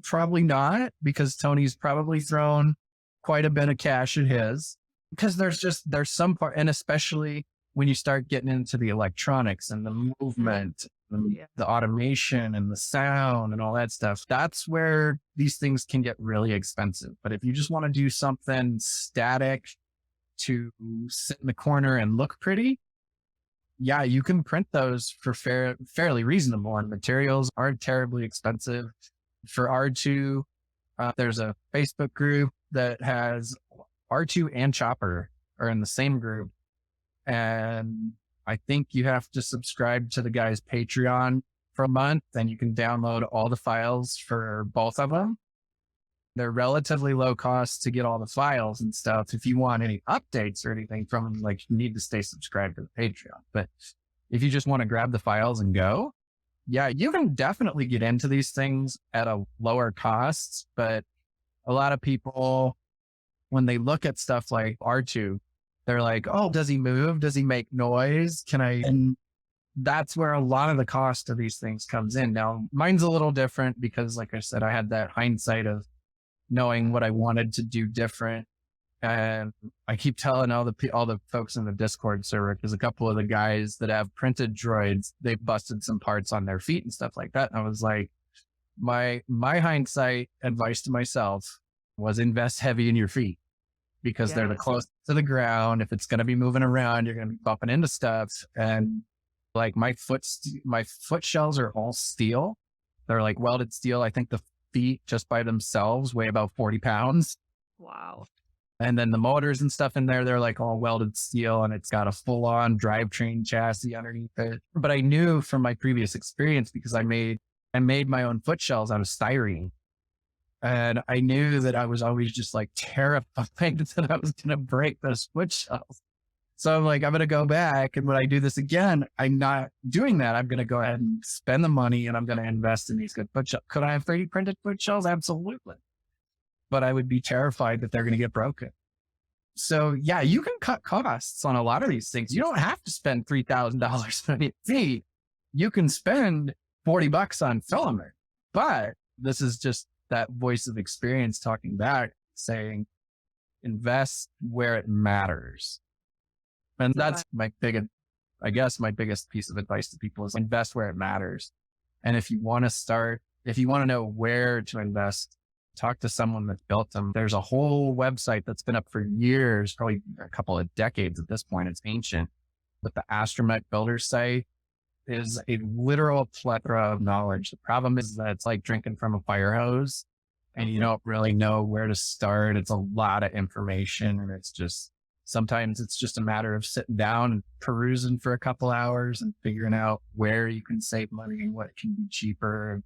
Probably not, because Tony's probably thrown quite a bit of cash at his, because there's some part, and especially when you start getting into the electronics and the movement, and Yeah. the automation and the sound and all that stuff, that's where these things can get really expensive. But if you just want to do something static to sit in the corner and look pretty, yeah, you can print those for fairly reasonable, and materials aren't terribly expensive. For R2, there's a Facebook group that has R2 and Chopper are in the same group. And I think you have to subscribe to the guy's Patreon for a month, and you can download all the files for both of them. They're relatively low cost to get all the files and stuff. If you want any updates or anything from them, like, you need to stay subscribed to the Patreon. But if you just want to grab the files and go, yeah, you can definitely get into these things at a lower cost. But a lot of people, when they look at stuff like R2, they're like, oh, does he move? Does he make noise? And that's where a lot of the cost of these things comes in. Now, mine's a little different because, like I said, I had that hindsight of knowing what I wanted to do different. And I keep telling all the folks in the Discord server, because a couple of the guys that have printed droids, they busted some parts on their feet and stuff like that. And I was like, my hindsight advice to myself was invest heavy in your feet, because they're the closest to the ground. If it's going to be moving around, you're going to be bumping into stuff. And like my foot shells are all steel. They're like welded steel. I think the feet just by themselves weigh about 40 pounds. Wow. And then the motors and stuff in there, they're like all welded steel, and it's got a full on drivetrain chassis underneath it. But I knew from my previous experience, because I made my own foot shells out of styrene. And I knew that I was always just like terrified that I was going to break those foot shells. So I'm like, I'm going to go back. And when I do this again, I'm not doing that. I'm going to go ahead and spend the money, and I'm going to invest in these good foot shells. Could I have 3D printed foot shells? Absolutely. But I would be terrified that they're going to get broken. So yeah, you can cut costs on a lot of these things. You don't have to spend $3,000 on your feet. You can spend $40 on filament. But this is just that voice of experience talking back, saying, invest where it matters. And that's my biggest piece of advice to people is invest where it matters. And if you want to know where to invest, talk to someone that's built them. There's a whole website that's been up for years, probably a couple of decades at this point. It's ancient, but the Astromech Builder site is a literal plethora of knowledge. The problem is that it's like drinking from a fire hose, and you don't really know where to start. It's a lot of information, and sometimes it's just a matter of sitting down and perusing for a couple hours and figuring out where you can save money and what can be cheaper,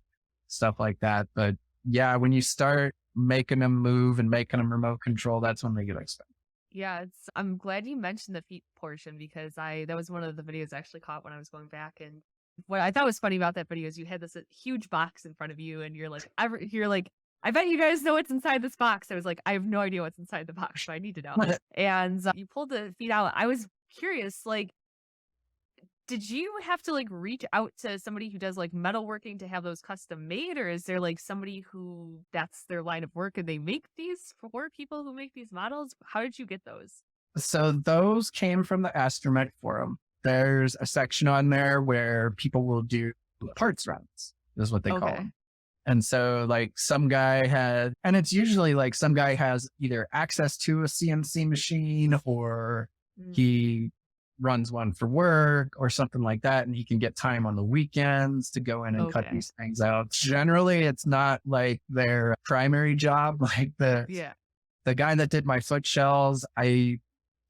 stuff like that. But yeah, when you start making them move and making them remote control, that's when they get expensive. Yeah, I'm glad you mentioned the feet portion, because that was one of the videos I actually caught when I was going back. And what I thought was funny about that video is you had this huge box in front of you, and you're like, I bet you guys know what's inside this box. I was like, I have no idea what's inside the box, so I need to know. And you pulled the feet out. I was curious, like, did you have to like reach out to somebody who does like metalworking to have those custom made, or is there like somebody who that's their line of work and they make these for people who make these models? How did you get those? So those came from the Astromech forum. There's a section on there where people will do parts runs, is what they call them. And so like and it's usually like some guy has either access to a CNC machine, or he runs one for work or something like that, and he can get time on the weekends to go in and cut these things out. Generally, it's not like their primary job. Like the guy that did my foot shells, I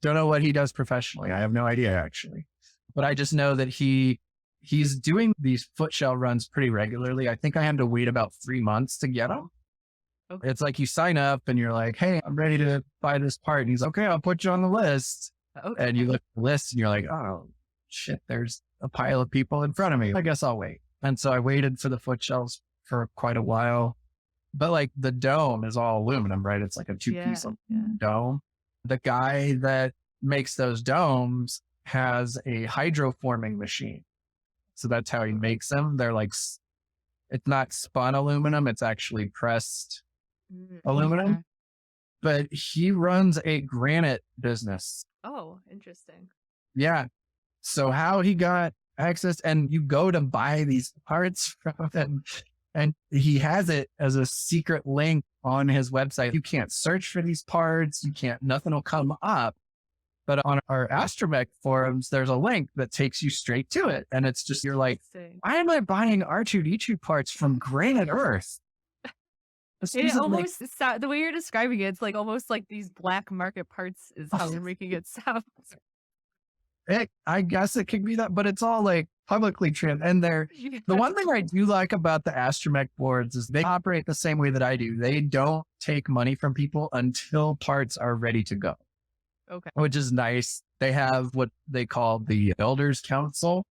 don't know what he does professionally. I have no idea, actually. But I just know that he's doing these foot shell runs pretty regularly. I think I had to wait about 3 months to get them. Okay. It's like you sign up and you're like, hey, I'm ready to buy this part. And he's like, okay, I'll put you on the list. Okay. And you look at the list and you're like, oh shit, there's a pile of people in front of me. I guess I'll wait. And so I waited for the foot shells for quite a while. But like the dome is all aluminum, right? It's like a two-piece dome. The guy that makes those domes has a hydroforming machine. So that's how he makes them. They're like It's not spun aluminum. It's actually pressed aluminum, Okay. but he runs a granite business. Oh, interesting. Yeah. So how he got access, and you go to buy these parts from him, and he has it as a secret link on his website. You can't search for these parts. You can't, nothing will come up. But on our Astromech forums, there's a link that takes you straight to it. And it's just, you're like, Interesting. why am I buying R2D2 parts from granite Earth? This It doesn't make almost the way you're describing it, it's like almost like these black market parts is how you're making it sound. I guess it could be that, but it's all like publicly trans. And they're, Yeah. the one thing I do like about the Astromech boards is they operate the same way that I do. They don't take money from people until parts are ready to go, Okay. which is nice. They have what they call the Builders Council.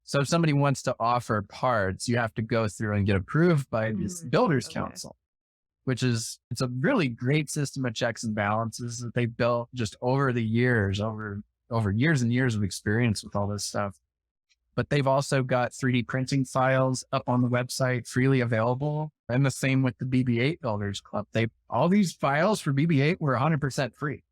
So if somebody wants to offer parts, you have to go through and get approved by this Builders Okay. Council, which is, it's a really great system of checks and balances that they built just over the years, over years and years of experience with all this stuff. But they've also got 3D printing files up on the website freely available. And the same with the BB-8 Builders Club. All these files for BB-8 were 100% free.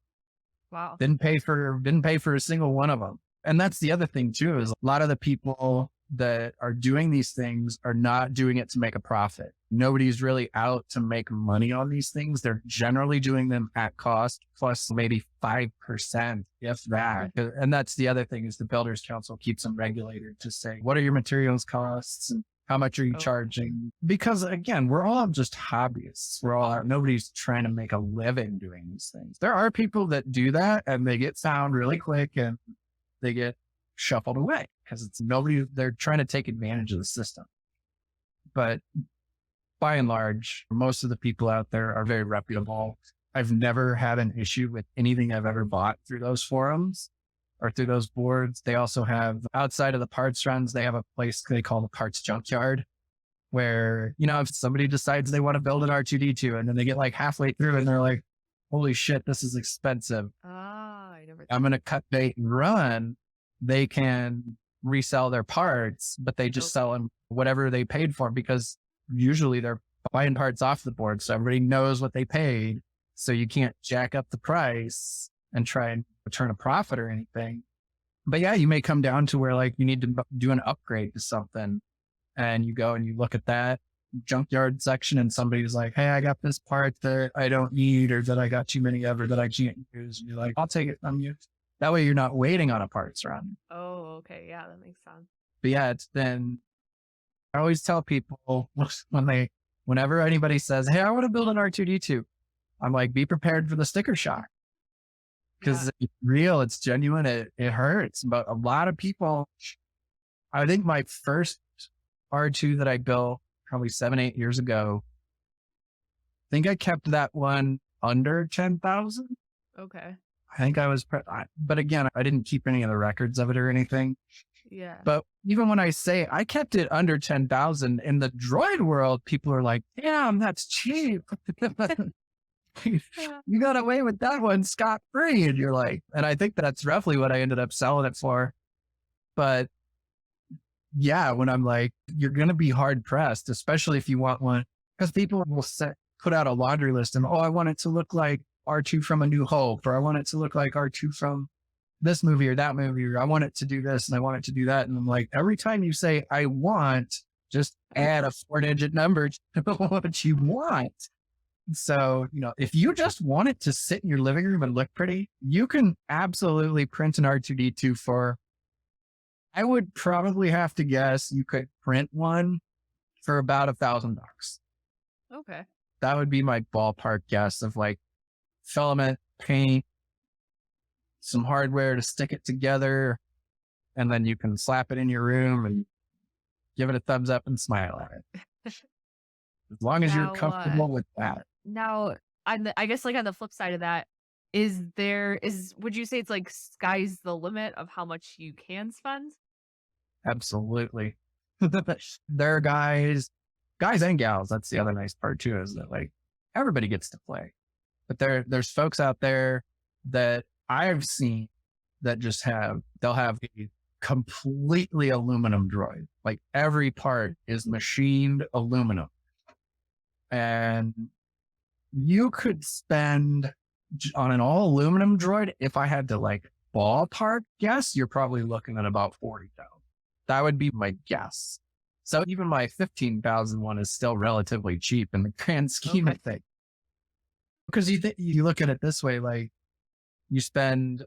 Wow. Didn't pay for a single one of them. And that's the other thing too, is a lot of the people that are doing these things are not doing it to make a profit. Nobody's really out to make money on these things. They're generally doing them at cost plus maybe 5%, if that. And that's the other thing, is the Builders Council keeps them regulated to say, what are your materials costs and how much are you charging? Because again, we're all just hobbyists. Nobody's trying to make a living doing these things. There are people that do that and they get found really quick and they get shuffled away because they're trying to take advantage of the system. But by and large, most of the people out there are very reputable. I've never had an issue with anything I've ever bought through those forums or through those boards. They also have, outside of the parts runs, they have a place they call the parts junkyard, where, if somebody decides they want to build an R2D2 and then they get like halfway through and they're like, holy shit, this is expensive. I'm going to cut bait and run. They can resell their parts, but they just sell them whatever they paid for, because usually they're buying parts off the board. So everybody knows what they paid. So you can't jack up the price and try and return a profit or anything. But yeah, you may come down to where like you need to do an upgrade to something, and you go and you look at that junkyard section and somebody's like, hey, I got this part that I don't need, or that I got too many of, or that I can't use. And you're like, I'll take it from you. That way you're not waiting on a parts run. Oh, okay. Yeah, that makes sense. But yeah, I always tell people whenever anybody says, hey, I want to build an R2D2, I'm like, be prepared for the sticker shock. Because it's real, it's genuine, it hurts. But a lot of people, I think my first R2 that I built probably 7-8 years ago, I think I kept that one under 10,000. Okay. I think I was, but again, I didn't keep any of the records of it or anything. Yeah. But even when I say I kept it under 10,000 in the droid world, people are like, damn, that's cheap. You got away with that one scot free. And you're like, and I think that's roughly what I ended up selling it for. But yeah, when I'm like, you're going to be hard pressed, especially if you want one, because people will put out a laundry list and, I want it to look like R2 from A New Hope, or I want it to look like R2 from this movie or that movie, or I want it to do this and I want it to do that. And I'm like, every time you say I want, just add a 4-digit number to what you want. So, if you just want it to sit in your living room and look pretty, you can absolutely print an R2D2 for, I would probably have to guess you could print one for about $1,000. Okay. That would be my ballpark guess of like filament, paint, some hardware to stick it together, and then you can slap it in your room and give it a thumbs up and smile at it. As long as you're comfortable with that. Now, I guess like on the flip side of that, would you say it's like sky's the limit of how much you can spend? Absolutely. There are guys and gals. That's the other nice part too, is that like everybody gets to play. But there's folks out there that I've seen that just they'll have a completely aluminum droid. Like every part is machined aluminum. And you could spend on an all aluminum droid, if I had to like ballpark guess, you're probably looking at about 40,000. That would be my guess. So even my 15,000 one is still relatively cheap in the grand scheme of things. Because you look at it this way, like you spend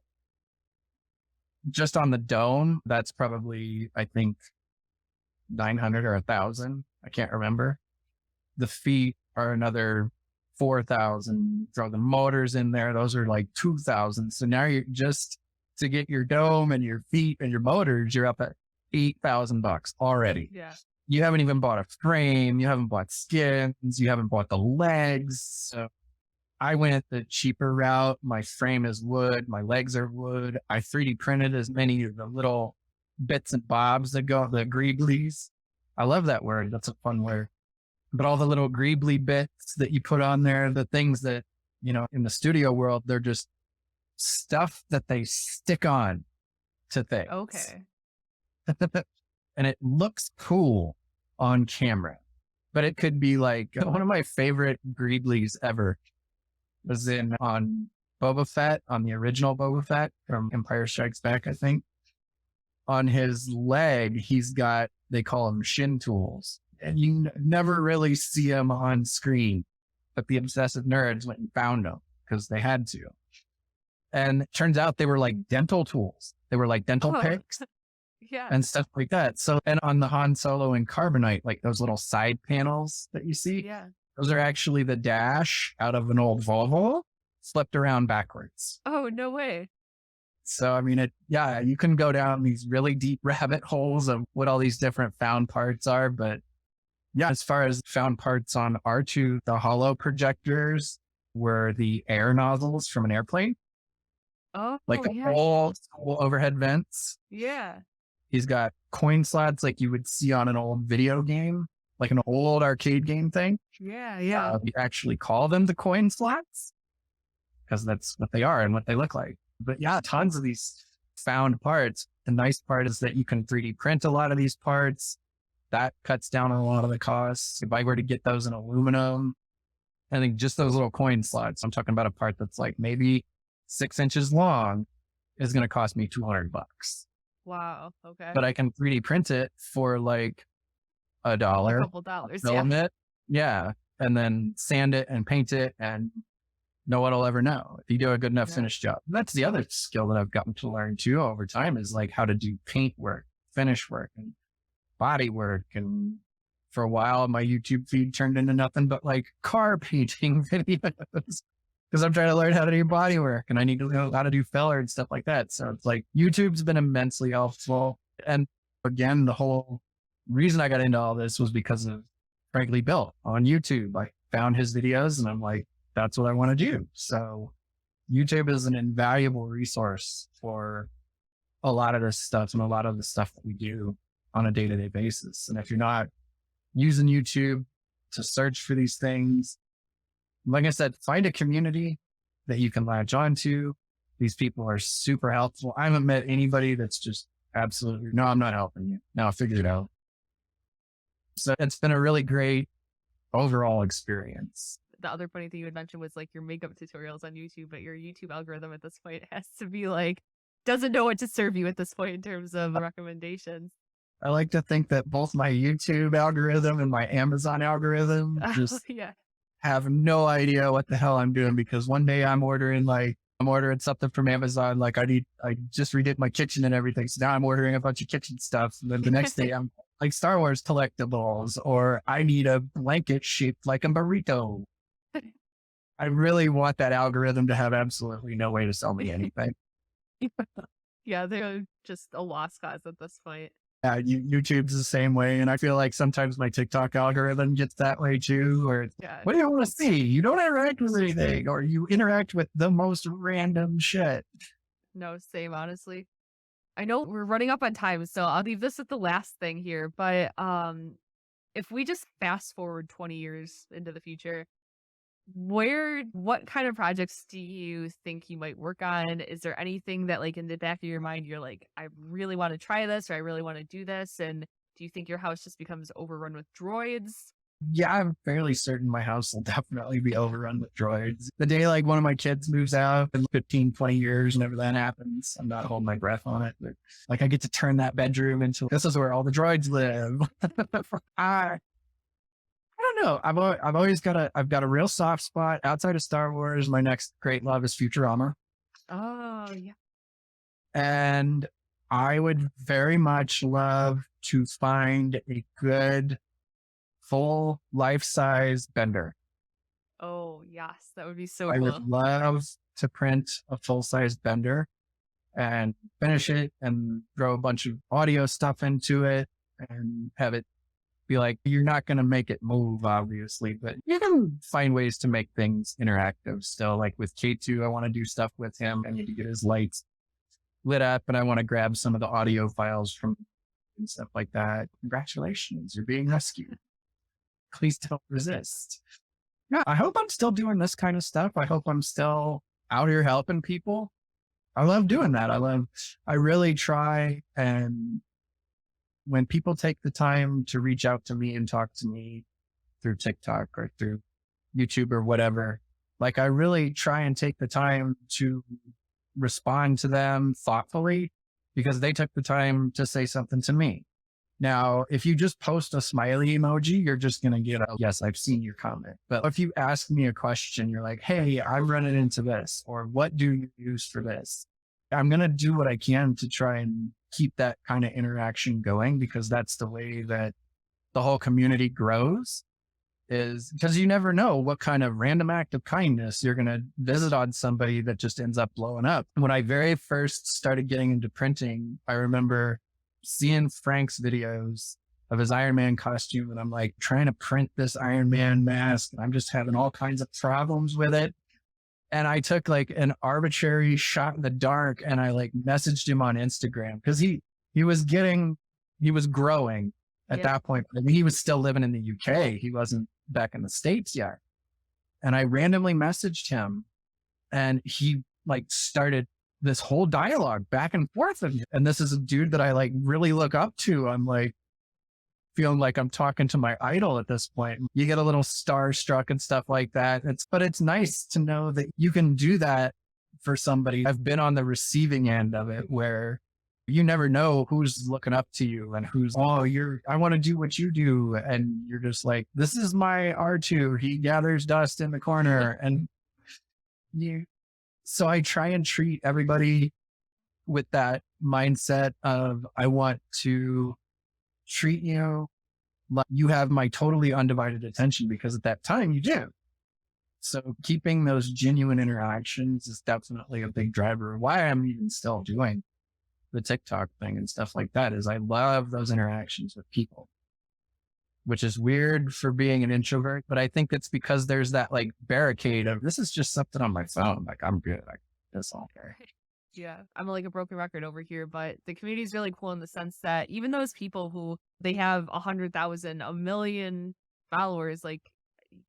just on the dome, that's probably, I think, 900 or 1,000. I can't remember. The feet are another 4,000. Throw the motors in there. Those are like 2,000. So now you're just to get your dome and your feet and your motors, you're up at $8,000 already. Yeah. You haven't even bought a frame. You haven't bought skins. You haven't bought the legs. So I went the cheaper route. My frame is wood. My legs are wood. I 3D printed as many of the little bits and bobs that go, the Greeblies. I love that word. That's a fun word. But all the little Greebly bits that you put on there, the things that, you know, in the studio world, they're just stuff that they stick on to things. Okay. And it looks cool on camera, but it could be like one of my favorite Greeblies ever was on Boba Fett, on the original Boba Fett from Empire Strikes Back, I think. On his leg, he's got, they call them shin tools. And you never really see them on screen, but the obsessive nerds went and found them because they had to. And it turns out they were like dental tools. They were like dental picks and stuff like that. So, and on the Han Solo and Carbonite, like those little side panels that you see, those are actually the dash out of an old Volvo flipped around backwards. Oh, no way. So, I mean, you can go down these really deep rabbit holes of what all these different found parts are, but yeah, as far as found parts on R2, the hollow projectors were the air nozzles from an airplane. Oh, like the old overhead vents. Yeah. He's got coin slots like you would see on an old video game, like an old arcade game thing. Yeah. We actually call them the coin slots because that's what they are and what they look like. But yeah, tons of these found parts. The nice part is that you can 3D print a lot of these parts. That cuts down on a lot of the costs. If I were to get those in aluminum, I think just those little coin slots, I'm talking about a part that's like maybe 6 inches long, is going to cost me $200. Wow. Okay. But I can 3D print it for like $1. A couple dollars. Film it. Yeah. And then sand it and paint it, and no one will ever know if you do a good enough finished job. That's the other skill that I've gotten to learn too over time, is like how to do paint work, finish work, and body work. And for a while, my YouTube feed turned into nothing but like car painting videos because I'm trying to learn how to do body work and I need to know how to do filler and stuff like that. So it's like YouTube's been immensely helpful. And again, the whole reason I got into all this was because of Frankly Built on YouTube. I found his videos and I'm like, that's what I want to do. So YouTube is an invaluable resource for a lot of this stuff and a lot of the stuff that we do on a day-to-day basis. And if you're not using YouTube to search for these things, like I said, find a community that you can latch onto. These people are super helpful. I haven't met anybody that's just absolutely, no, I'm not helping you. Now I figured it out. So it's been a really great overall experience. The other funny thing you had mentioned was like your makeup tutorials on YouTube, but your YouTube algorithm at this point has to be like, doesn't know what to serve you at this point in terms of recommendations. I like to think that both my YouTube algorithm and my Amazon algorithm just have no idea what the hell I'm doing, because one day I'm ordering something from Amazon. Like I just redid my kitchen and everything. So now I'm ordering a bunch of kitchen stuff. And then the next day I'm like Star Wars collectibles, or I need a blanket shaped like a burrito. I really want that algorithm to have absolutely no way to sell me anything. Yeah, they're just a lost cause at this point. YouTube's the same way. And I feel like sometimes my TikTok algorithm gets that way too, or what do you want to see? You don't interact with anything, or you interact with the most random shit. No, same, honestly. I know we're running up on time, so I'll leave this at the last thing here. But if we just fast forward 20 years into the future, what kind of projects do you think you might work on? Is there anything that like in the back of your mind, you're like, I really want to try this or I really want to do this? And do you think your house just becomes overrun with droids? Yeah, I'm fairly certain my house will definitely be overrun with droids. The day like one of my kids moves out in 15, 20 years, whenever that happens, I'm not holding my breath on it. But like I get to turn that bedroom into, this is where all the droids live. I don't know. I've got a real soft spot outside of Star Wars. My next great love is Futurama. Oh, yeah. And I would very much love to find a good full life-size bender. Oh, yes. That would be so I cool. would love to print a full-size bender and finish it and throw a bunch of audio stuff into it and have it be like, you're not going to make it move, obviously, but you can find ways to make things interactive still. Like with K2, I want to do stuff with him. I need to get his lights lit up and I want to grab some of the audio files from and stuff like that. Congratulations, you're being rescued. Please don't resist. Yeah, I hope I'm still doing this kind of stuff. I hope I'm still out here helping people. I love doing that. I really try. And when people take the time to reach out to me and talk to me through TikTok or through YouTube or whatever, like I really try and take the time to respond to them thoughtfully because they took the time to say something to me. Now, if you just post a smiley emoji, you're just going to get a, yes, I've seen your comment. But if you ask me a question, you're like, hey, I'm running into this, or what do you use for this? I'm going to do what I can to try and keep that kind of interaction going because that's the way that the whole community grows, is because you never know what kind of random act of kindness you're going to visit on somebody that just ends up blowing up. When I very first started getting into printing, I remember seeing Frank's videos of his Iron Man costume. And I'm like trying to print this Iron Man mask. And I'm just having all kinds of problems with it. And I took like an arbitrary shot in the dark and I like messaged him on Instagram because he was growing at that point. I mean, he was still living in the UK. He wasn't back in the States yet. And I randomly messaged him and he like started this whole dialogue back and forth. And this is a dude that I like really look up to. I'm like feeling like I'm talking to my idol at this point. You get a little starstruck and stuff like that. But it's nice to know that you can do that for somebody. I've been on the receiving end of it where you never know who's looking up to you and who's, I want to do what you do. And you're just like, this is my R2. He gathers dust in the corner. And so I try and treat everybody with that mindset of, I want to treat you like you have my totally undivided attention because at that time you do. So keeping those genuine interactions is definitely a big driver of why I'm even still doing the TikTok thing and stuff like that, is I love those interactions with people, which is weird for being an introvert, but I think it's because there's that like barricade of this is just something on my phone. Like I'm good. That's all there. Yeah, I'm like a broken record over here, but the community is really cool in the sense that even those people who they have 100,000, a million followers, like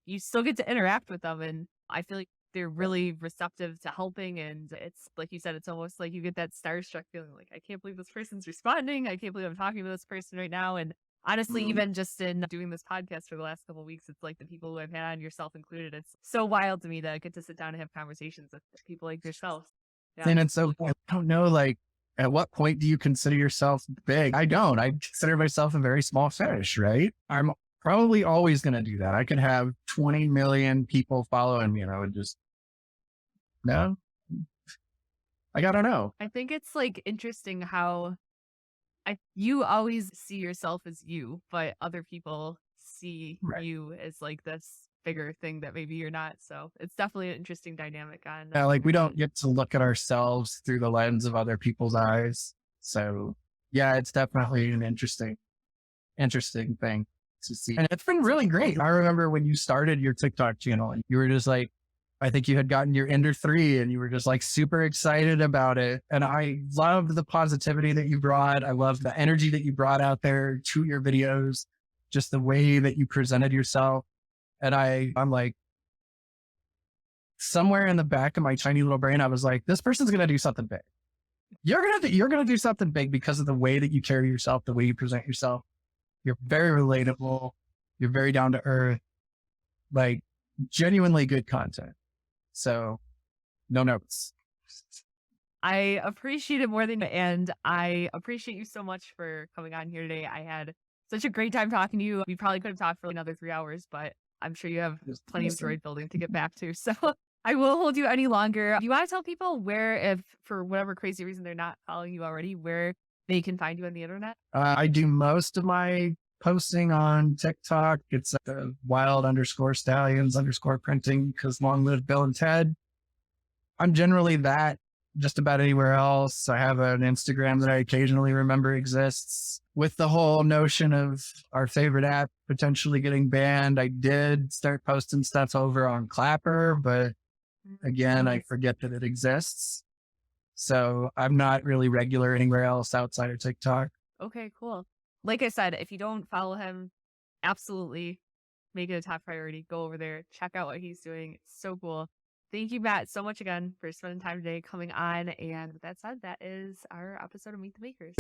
you still get to interact with them. And I feel like they're really receptive to helping. And it's like you said, it's almost like you get that starstruck feeling like, I can't believe this person's responding. I can't believe I'm talking to this person right now. And honestly, even just in doing this podcast for the last couple of weeks, it's like the people who I've had, yourself included, it's so wild to me to get to sit down and have conversations with people like yourself. Yeah. And it's so, I don't know, like at what point do you consider yourself big? I don't. I consider myself a very small fish, right? I'm probably always going to do that. I could have 20 million people following me and I would just, no, I don't know. I think it's like interesting how you always see yourself as you, but other people see you as like this bigger thing that maybe you're not. So it's definitely an interesting dynamic on. Yeah, like we don't get to look at ourselves through the lens of other people's eyes. So yeah, it's definitely an interesting thing to see. And it's been really great. I remember when you started your TikTok channel and you were just like, I think you had gotten your Ender 3 and you were just like super excited about it. And I loved the positivity that you brought. I loved the energy that you brought out there to your videos, just the way that you presented yourself. And I'm like, somewhere in the back of my tiny little brain, I was like, this person's going to do something big. You're going to do something big because of the way that you carry yourself, the way you present yourself. You're very relatable. You're very down to earth, like genuinely good content. So no notes. I appreciate it more than, and I appreciate you so much for coming on here today. I had such a great time talking to you. We probably could have talked for another 3 hours, but I'm sure you have plenty of droid building to get back to. So I will hold you any longer. Do you want to tell people where, if for whatever crazy reason they're not following you already, where they can find you on the internet? I do most of my posting on TikTok. It's wild_stallions_printing because long live Bill and Ted. I'm generally that just about anywhere else. I have an Instagram that I occasionally remember exists. With the whole notion of our favorite app potentially getting banned, I did start posting stuff over on Clapper, but again, I forget that it exists. So I'm not really regular anywhere else outside of TikTok. Okay, cool. Like I said, if you don't follow him, absolutely make it a top priority. Go over there, check out what he's doing. It's so cool. Thank you, Matt, so much again for spending time today coming on. And with that said, that is our episode of Meet the Makers.